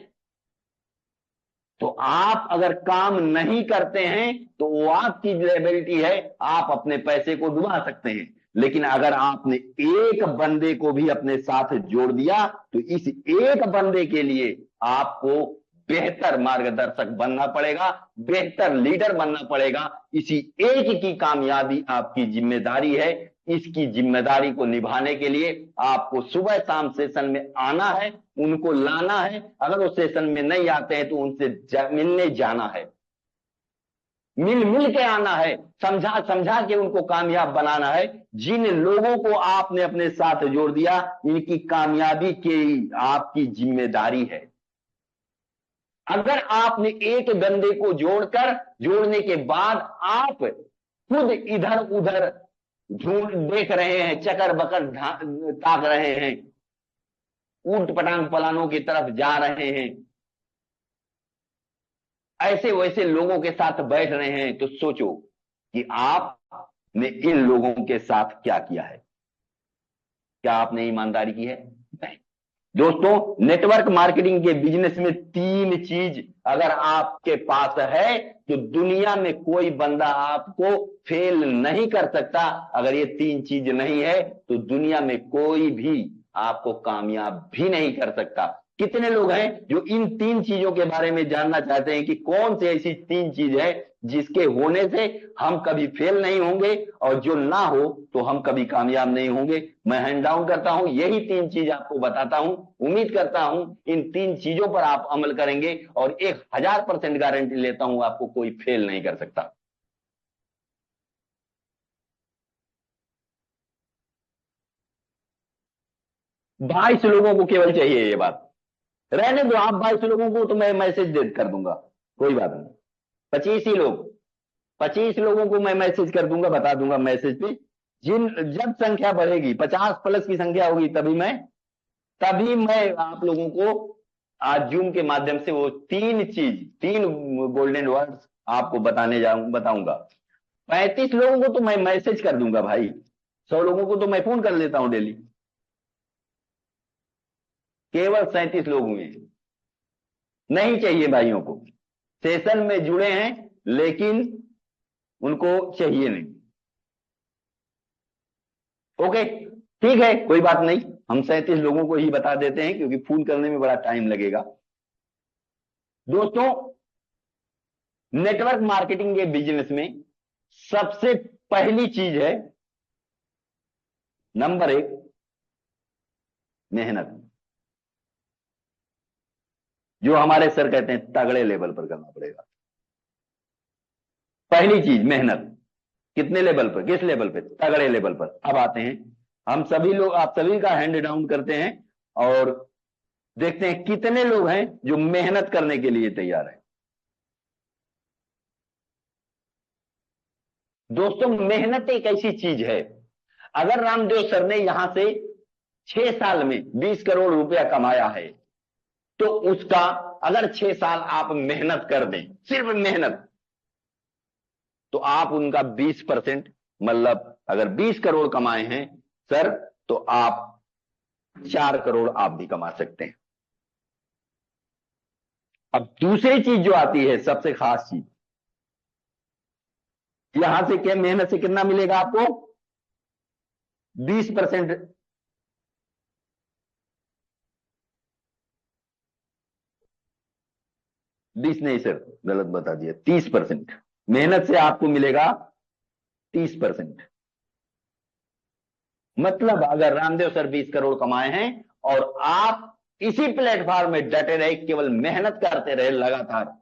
तो आप अगर काम नहीं करते हैं तो वो आपकी लायबिलिटी है, आप अपने पैसे को डुबा सकते हैं। लेकिन अगर आपने एक बंदे को भी अपने साथ जोड़ दिया तो इस एक बंदे के लिए आपको बेहतर मार्गदर्शक बनना पड़ेगा, बेहतर लीडर बनना पड़ेगा। इसी एक की कामयाबी आपकी जिम्मेदारी है। इसकी जिम्मेदारी को निभाने के लिए आपको सुबह शाम सेशन में आना है, उनको लाना है। अगर वो सेशन में नहीं आते हैं तो उनसे मिलने जाना है, मिल के आना है, समझा समझा के उनको कामयाब बनाना है। जिन लोगों को आपने अपने साथ जोड़ दिया, इनकी कामयाबी की आपकी जिम्मेदारी है। अगर आपने एक बंदे को जोड़ने के बाद आप खुद इधर उधर देख रहे हैं, चकर बकर ताक रहे हैं, ऊंट पटांग पलानों की तरफ जा रहे हैं, ऐसे वैसे लोगों के साथ बैठ रहे हैं, तो सोचो कि आपने इन लोगों के साथ क्या किया है। क्या आपने ईमानदारी की है? नहीं। दोस्तों, नेटवर्क मार्केटिंग के बिजनेस में 3 चीज अगर आपके पास है तो दुनिया में कोई बंदा आपको फेल नहीं कर सकता। अगर ये 3 चीज नहीं है तो दुनिया में कोई भी आपको कामयाब भी नहीं कर सकता। कितने लोग हैं जो इन 3 चीजों के बारे में जानना चाहते हैं कि कौन सी ऐसी 3 चीज है जिसके होने से हम कभी फेल नहीं होंगे और जो ना हो तो हम कभी कामयाब नहीं होंगे। मैं हैंड डाउन करता हूं, यही 3 चीज आपको बताता हूं। उम्मीद करता हूं इन 3 चीजों पर आप अमल करेंगे और 1000% गारंटी लेता हूं आपको कोई फेल नहीं कर सकता। बाईस लोगों को केवल चाहिए ये बात। रहने दो, आप 22 लोगों को तो मैं मैसेज दे कर दूंगा, कोई बात नहीं। 25 ही लोग, 25 लोगों को मैं मैसेज कर दूंगा, बता दूंगा मैसेज पे। जिन जब संख्या बढ़ेगी, 50 प्लस की संख्या होगी, तभी मैं आप लोगों को आज जूम के माध्यम से वो 3 गोल्डन वर्ड्स आपको बताऊंगा। 35 लोगों को तो मैं मैसेज कर दूंगा भाई, 100 लोगों को तो मैं फोन कर लेता हूं डेली। केवल 37 लोग हुए हैं। नहीं चाहिए भाइयों को, सेशन में जुड़े हैं लेकिन उनको चाहिए नहीं। ओके, ठीक है, कोई बात नहीं, हम 37 लोगों को ही बता देते हैं क्योंकि फोन करने में बड़ा टाइम लगेगा। दोस्तों, नेटवर्क मार्केटिंग के बिजनेस में सबसे पहली चीज है, नंबर 1, मेहनत। जो हमारे सर कहते हैं तगड़े लेवल पर करना पड़ेगा। पहली चीज मेहनत। कितने लेवल पर, किस लेवल पे? तगड़े लेवल पर। अब आते हैं हम सभी लोग, आप सभी का हैंड डाउन करते हैं और देखते हैं कितने लोग हैं जो मेहनत करने के लिए तैयार हैं। दोस्तों, मेहनत एक ऐसी चीज है, अगर रामदेव सर ने यहां से 6 साल में 20 करोड़ रुपया कमाया है तो उसका अगर 6 साल आप मेहनत कर दें, सिर्फ मेहनत, तो आप उनका 20%, मतलब अगर 20 करोड़ कमाए हैं सर तो आप 4 करोड़ आप भी कमा सकते हैं। अब दूसरी चीज जो आती है, सबसे खास चीज, यहां से क्या मेहनत से कितना मिलेगा आपको? 20%। 20 नहीं सर, गलत बता दिया, 30%। मेहनत से आपको मिलेगा 30%। मतलब अगर रामदेव सर 20 करोड़ कमाए हैं और आप इसी प्लेटफॉर्म में डटे रहे, केवल मेहनत करते रहे लगातार।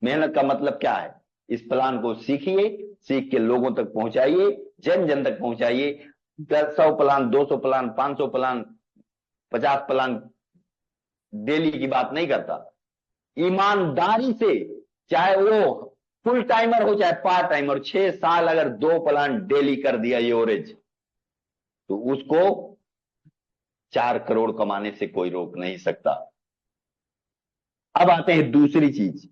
मेहनत का मतलब क्या है? इस प्लान को सीखिए, सीख के लोगों तक पहुंचाइए, जन जन तक पहुंचाइए। 100 plan, 200 plan, 500 plan, 50 plan daily की बात नहीं करता। ईमानदारी से, चाहे वो फुल टाइमर हो चाहे पार्ट टाइमर, 6 साल अगर 2 प्लान डेली कर दिया एवरेज, तो उसको 4 करोड़ कमाने से कोई रोक नहीं सकता। अब आते हैं दूसरी चीज,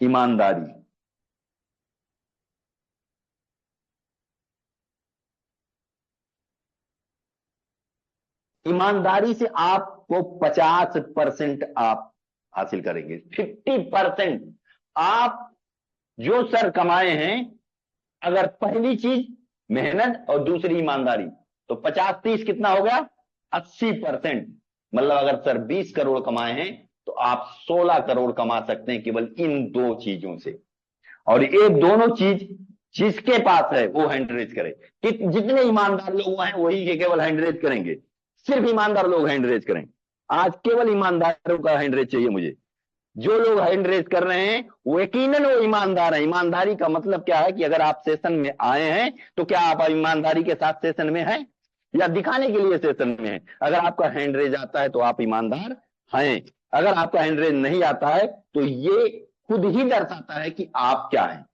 ईमानदारी। ईमानदारी से आपको 50% आप हासिल करेंगे। 50% आप जो सर कमाए हैं, अगर पहली चीज मेहनत और दूसरी ईमानदारी, तो 50-30 कितना हो गया? 80%। मतलब अगर सर 20 करोड़ कमाए हैं तो आप 16 करोड़ कमा सकते हैं केवल इन 2 चीजों से। और ये दोनों चीज जिसके पास है वो हैंड रेज करे। जितने ईमानदार लोग हैं वही के केवल हैंड रेज करेंगे, सिर्फ ईमानदार लोग हैंड रेज करें। आज केवल ईमानदारों का हैंड रेज चाहिए मुझे। जो लोग हैंड रेज कर रहे हैं वो यकीनन वो ईमानदार है। ईमानदारी का मतलब क्या है कि अगर आप सेशन में आए हैं तो क्या आप ईमानदारी के साथ सेशन में हैं या दिखाने के लिए सेशन में हैं? अगर आपका हैंड रेज आता है तो आप ईमानदार हैं। अगर आपका हैंड रेज नहीं आता है तो ये खुद ही दर्शाता है कि आप क्या हैं।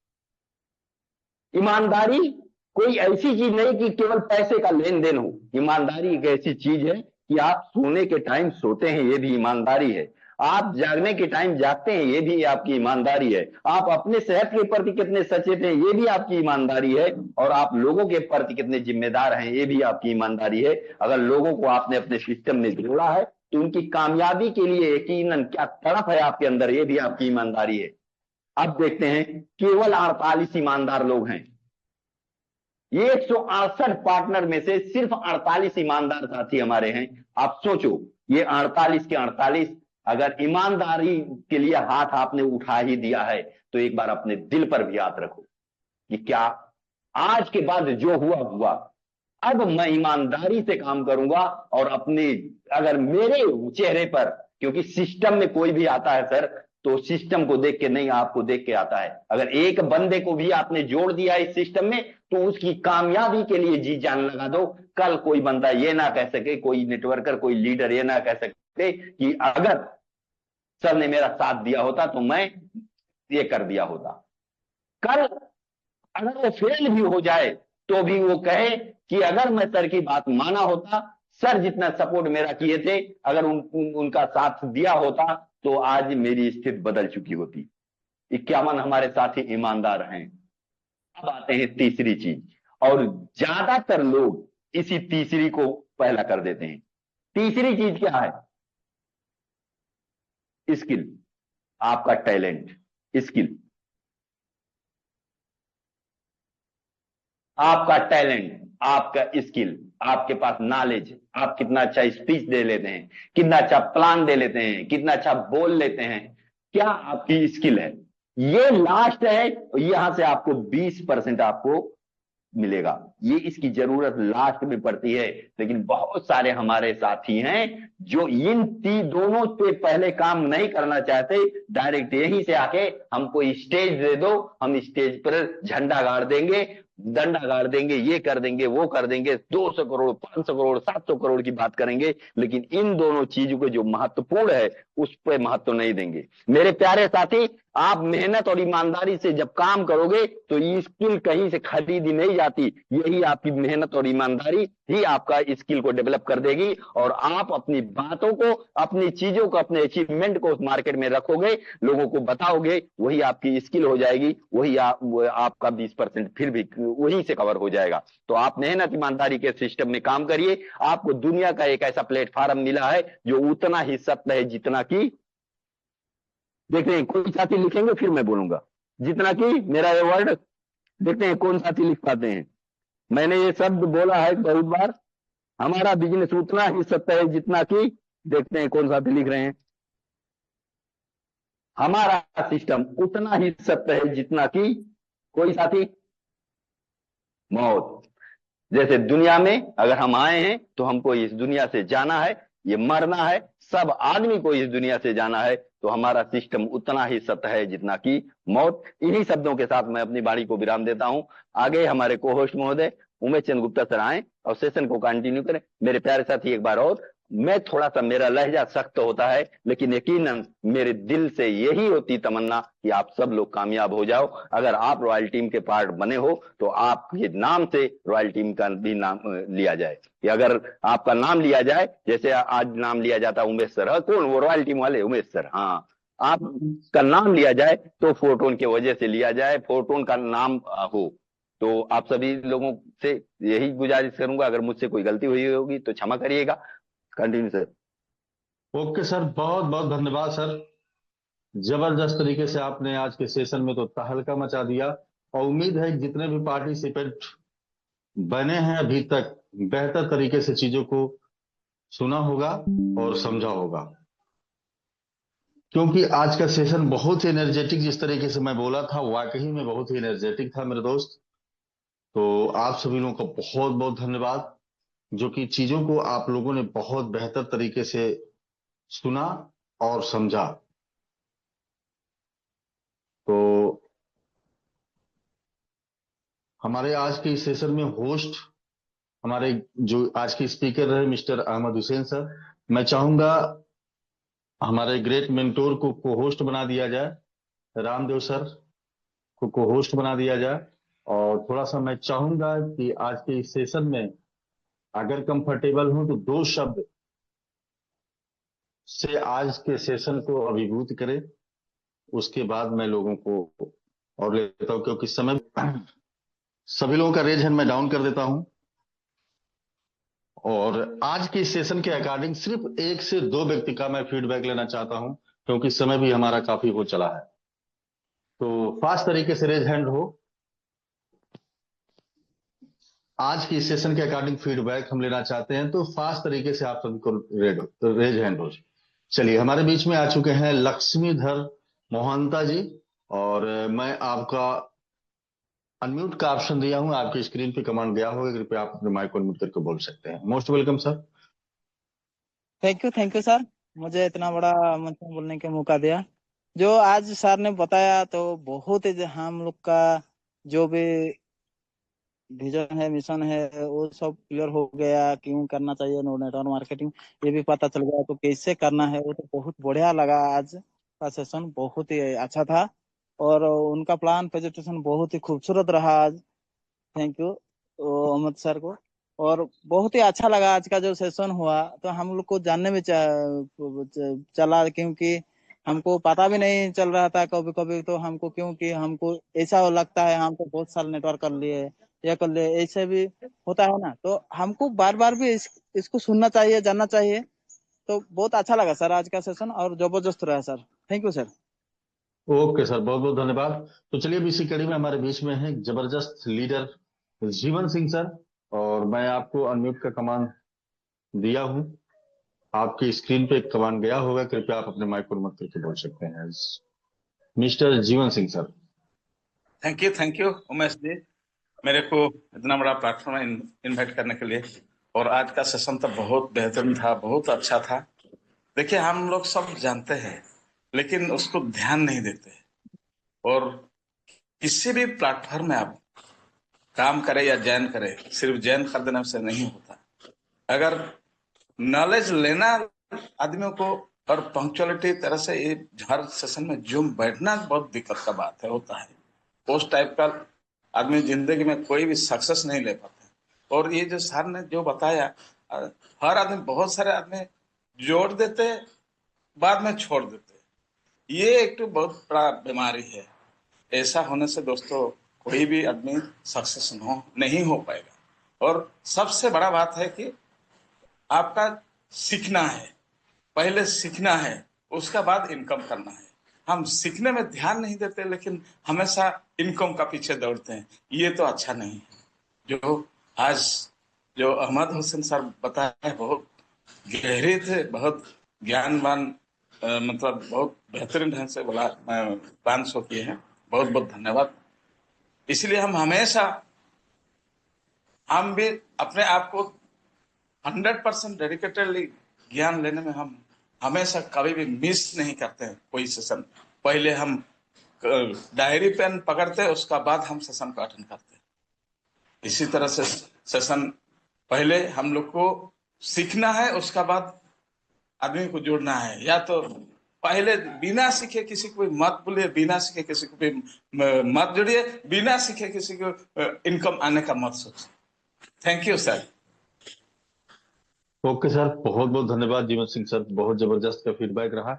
ईमानदारी कोई ऐसी चीज नहीं कि केवल पैसे का लेन देन हो। ईमानदारी एक ऐसी चीज है कि आप सोने के टाइम सोते हैं, ये भी ईमानदारी है। आप जागने के टाइम जागते हैं, ये भी आपकी ईमानदारी है। आप अपने सेहत के प्रति कितने सचेत हैं, ये भी आपकी ईमानदारी है। और आप लोगों के प्रति कितने जिम्मेदार हैं, ये भी आपकी ईमानदारी है। अगर लोगों को आपने अपने सिस्टम में जोड़ा है तो उनकी कामयाबी के लिए यकीनन क्या तड़प है आपके अंदर, ये भी आपकी ईमानदारी है। अब देखते हैं, केवल 48 ईमानदार लोग हैं। ये 168 पार्टनर में से सिर्फ 48 ईमानदार साथी हमारे हैं। आप सोचो, ये 48 के 48, अगर ईमानदारी के लिए हाथ आपने उठा ही दिया है तो एक बार अपने दिल पर भी हाथ रखो कि क्या आज के बाद जो हुआ हुआ, अब मैं ईमानदारी से काम करूंगा। और अपने, अगर मेरे चेहरे पर, क्योंकि सिस्टम में कोई भी आता है सर तो सिस्टम को देख के नहीं, आपको देख के आता है। अगर एक बंदे को भी आपने जोड़ दिया इस सिस्टम में तो उसकी कामयाबी के लिए जी जान लगा दो। कल कोई बंदा ये ना कह सके, कोई नेटवर्कर, कोई लीडर ये ना कह सके कि अगर सर ने मेरा साथ दिया होता तो मैं ये कर दिया होता। कल अगर वो फेल भी हो जाए तो भी वो कहे कि अगर मैं सर की बात माना होता, सर जितना सपोर्ट मेरा किए थे, अगर उनका साथ दिया होता तो आज मेरी स्थिति बदल चुकी होती। 51 हमारे साथी ईमानदार हैं। अब आते हैं तीसरी चीज, और ज्यादातर लोग इसी तीसरी को पहला कर देते हैं। तीसरी चीज क्या है? स्किल, आपका टैलेंट, स्किल, आपका टैलेंट, आपका स्किल, आपके पास नॉलेज, आप कितना अच्छा स्पीच दे लेते हैं, कितना अच्छा प्लान दे लेते हैं, कितना अच्छा बोल लेते हैं, क्या आपकी स्किल है। ये लास्ट है, यहां से आपको 20% आपको मिलेगा। ये इसकी जरूरत लास्ट में पड़ती है। लेकिन बहुत सारे हमारे साथी हैं जो इन दोनों पे पहले काम नहीं करना चाहते, डायरेक्ट यहीं से आके हमको स्टेज दे दो, हम स्टेज पर झंडा गाड़ देंगे, डंडा गाड़ देंगे, ये कर देंगे, वो कर देंगे, 200 करोड़, 500 करोड़, 700 करोड़ की बात करेंगे, लेकिन इन दोनों चीजों को जो महत्वपूर्ण है उस पर महत्व नहीं देंगे। मेरे प्यारे साथी, आप मेहनत और ईमानदारी से जब काम करोगे तो ये स्किल कहीं से खरीदी नहीं जाती। यही आपकी मेहनत और ईमानदारी ही आपका स्किल को डेवलप कर देगी। और आप अपनी बातों को, अपनी चीजों को, अपने अचीवमेंट को मार्केट में रखोगे, लोगों को बताओगे, वही आपकी स्किल हो जाएगी। वही आपका 20% फिर भी वहीं से कवर हो जाएगा। तो आप मेहनत ईमानदारी के सिस्टम में काम करिए। आपको दुनिया का एक ऐसा प्लेटफॉर्म मिला है जो उतना ही सत्य है जितना कि, देखते हैं कोई साथी लिखेंगे फिर मैं बोलूंगा, जितना कि मेरा ये वर्ड, देखते हैं कौन साथी लिख पाते हैं। मैंने ये शब्द बोला है बहुत बार, हमारा बिजनेस उतना ही सत्य है जितना कि, देखते हैं कौन साथी लिख रहे हैं, हमारा सिस्टम उतना ही सत्य है जितना कि, कोई साथी, मौत। जैसे दुनिया में अगर हम आए हैं तो हमको इस दुनिया से जाना है, ये मरना है, सब आदमी को इस दुनिया से जाना है। तो हमारा सिस्टम उतना ही सत्य है जितना कि मौत। इन्हीं शब्दों के साथ मैं अपनी वाणी को विराम देता हूं। आगे हमारे को होस्ट महोदय उमेश चंद्र गुप्ता सर आए और सेशन को कंटिन्यू करें। मेरे प्यारे साथी, एक बार और, मैं थोड़ा सा, मेरा लहजा सख्त होता है, लेकिन यकीनन मेरे दिल से यही होती तमन्ना कि आप सब लोग कामयाब हो जाओ। अगर आप रॉयल टीम के पार्ट बने हो तो आपके नाम से रॉयल टीम का भी नाम लिया जाए, कि अगर आपका नाम लिया जाए, जैसे आज नाम लिया जाता उमेश सर, कौन वो रॉयल टीम वाले उमेश सर, हाँ, आपका नाम लिया जाए तो फोटोन की वजह से लिया जाए, फोटोन का नाम हो। तो आप सभी लोगों से यही गुजारिश करूंगा, अगर मुझसे कोई गलती हुई होगी तो क्षमा करिएगा। Continue sir. ओके सर, बहुत बहुत धन्यवाद सर। जबरदस्त तरीके से आपने आज के सेशन में तो तहलका मचा दिया। और उम्मीद है कि जितने भी पार्टिसिपेंट बने हैं अभी तक, बेहतर तरीके से चीजों को सुना होगा और समझा होगा। क्योंकि आज का सेशन बहुत ही एनर्जेटिक, जिस तरीके से मैं बोला था वाकई में बहुत ही एनर्जेटिक था मेरे दोस्त। तो आप सभी लोगों का बहुत बहुत धन्यवाद, जो कि चीजों को आप लोगों ने बहुत बेहतर तरीके से सुना और समझा। तो हमारे आज के इस सेशन में होस्ट, हमारे जो आज के स्पीकर रहे मिस्टर अहमद हुसैन सर, मैं चाहूंगा हमारे ग्रेट मेंटोर को को होस्ट बना दिया जाए, रामदेव सर को होस्ट बना दिया जाए। और थोड़ा सा मैं चाहूंगा कि आज के इस सेशन में अगर कंफर्टेबल हो तो दो शब्द से आज के सेशन को अभिभूत करें, उसके बाद मैं लोगों को और लेता हूं, क्योंकि समय सभी लोगों का रेज हैंड मैं डाउन कर देता हूं। और आज के सेशन के अकॉर्डिंग सिर्फ एक से दो व्यक्ति का मैं फीडबैक लेना चाहता हूं, क्योंकि समय भी हमारा काफी हो चला है। तो फास्ट तरीके से रेज हैंड हो। आज की सेशन के अकॉर्डिंग फीडबैक हम लेना चाहते हैं, तो फास्ट तरीके से आप सभी को रेज हैंड हो। चलिए, हमारे बीच में आ चुके हैं लक्ष्मीधर मोहंता जी। और मैं आपका अनम्यूट का ऑप्शन दिया हूं, आपकी स्क्रीन पे कमांड गया होगा, कृपया आप अपने माइक को अनम्यूट करके बोल सकते हैं। Most welcome sir. Thank you sir, मुझे इतना बड़ा मंच में बोलने का मौका दिया। जो आज सर ने बताया तो बहुत ही हम लोग का जो भी विजन है, मिशन है, वो सब क्लियर हो गया। क्यों करना चाहिए नेटवर्क मार्केटिंग ये भी पता चल गया, तो कैसे करना है वो तो बहुत बढ़िया लगा। आज का सेशन बहुत ही अच्छा था और उनका प्लान प्रेजेंटेशन बहुत ही खूबसूरत रहा आज। थैंक यू अहमद सर को। और बहुत ही अच्छा लगा आज का जो सेशन हुआ, तो हम लोग को जानने में चला, क्योंकि हमको पता भी नहीं चल रहा था कभी कभी तो हमको, क्योंकि हमको ऐसा लगता है हम तो बहुत साल नेटवर्क कर लिए या कर लिए, ऐसे भी होता है ना। तो हमको बार बार भी इसको सुनना चाहिए, जानना चाहिए। तो बहुत अच्छा लगा सर आज का सेशन और जबरदस्त रहा sir. Thank you sir. Okay sir, बहुत बहुत धन्यवाद। तो चलिए, अब इसी कड़ी में हमारे बीच में है जबरदस्त लीडर जीवन सिंह सर। और मैं आपको अनम्यूट का कमांड दिया हूं, आपकी स्क्रीन पे एक कमांड गया होगा, कृपया आप अपने माइक को मत करके बोल सकते हैं mister Jeevan Singh sir. Thank you Umesh ji, मेरे को इतना बड़ा प्लेटफॉर्म इनवाइट करने के लिए। और आज का सेशन तो बहुत बेहतरीन था, बहुत अच्छा था। देखिए, हम लोग सब जानते हैं लेकिन उसको ध्यान नहीं देते। और किसी भी प्लेटफॉर्म में आप काम करें या ज्वाइन करें, सिर्फ ज्वाइन कर देने से नहीं होता। अगर नॉलेज लेना आदमियों को और पंक्चुअलिटी तरह से ये हर सेशन में जूम बैठना बहुत दिक्कत का बात है, होता है। उस टाइप का आदमी जिंदगी में कोई भी सक्सेस नहीं ले पाता। और ये जो सर ने जो बताया, हर आदमी, बहुत सारे आदमी जोड़ देते बाद में छोड़ देते, ये एक तो बहुत बड़ा बीमारी है। ऐसा होने से दोस्तों कोई भी आदमी सक्सेस नहीं हो पाएगा। और सबसे बड़ा बात है कि आपका सीखना है, पहले सीखना है, उसका बाद इनकम करना है। हम सीखने में ध्यान नहीं देते लेकिन हमेशा इनकम का पीछे दौड़ते हैं, ये तो अच्छा नहीं है। जो आज जो अहमद हुसैन सर बताए बहुत गहरे थे, बहुत ज्ञानवान, मतलब बहुत बेहतरीन ढंग से बोला, बयान शो किए हैं। बहुत बहुत धन्यवाद। इसलिए हम भी अपने आप को 100% डेडिकेटेडली ज्ञान लेने में हम हमेशा कभी भी मिस नहीं करते हैं कोई सेशन। पहले हम डायरी पेन पकड़ते, उसका बाद हम सेशन का अटेंड करते। इसी तरह से सेशन पहले हम लोग को सीखना है, उसका बाद आदमी को जोड़ना है। या तो पहले बिना सीखे किसी को भी मत बोलिए, बिना सीखे किसी को भी मत जोड़िए, बिना सीखे किसी को इनकम आने का मत सोचिए। Thank you sir. Okay sir, बहुत बहुत धन्यवाद जीवन सिंह सर, बहुत जबरदस्त का फीडबैक रहा।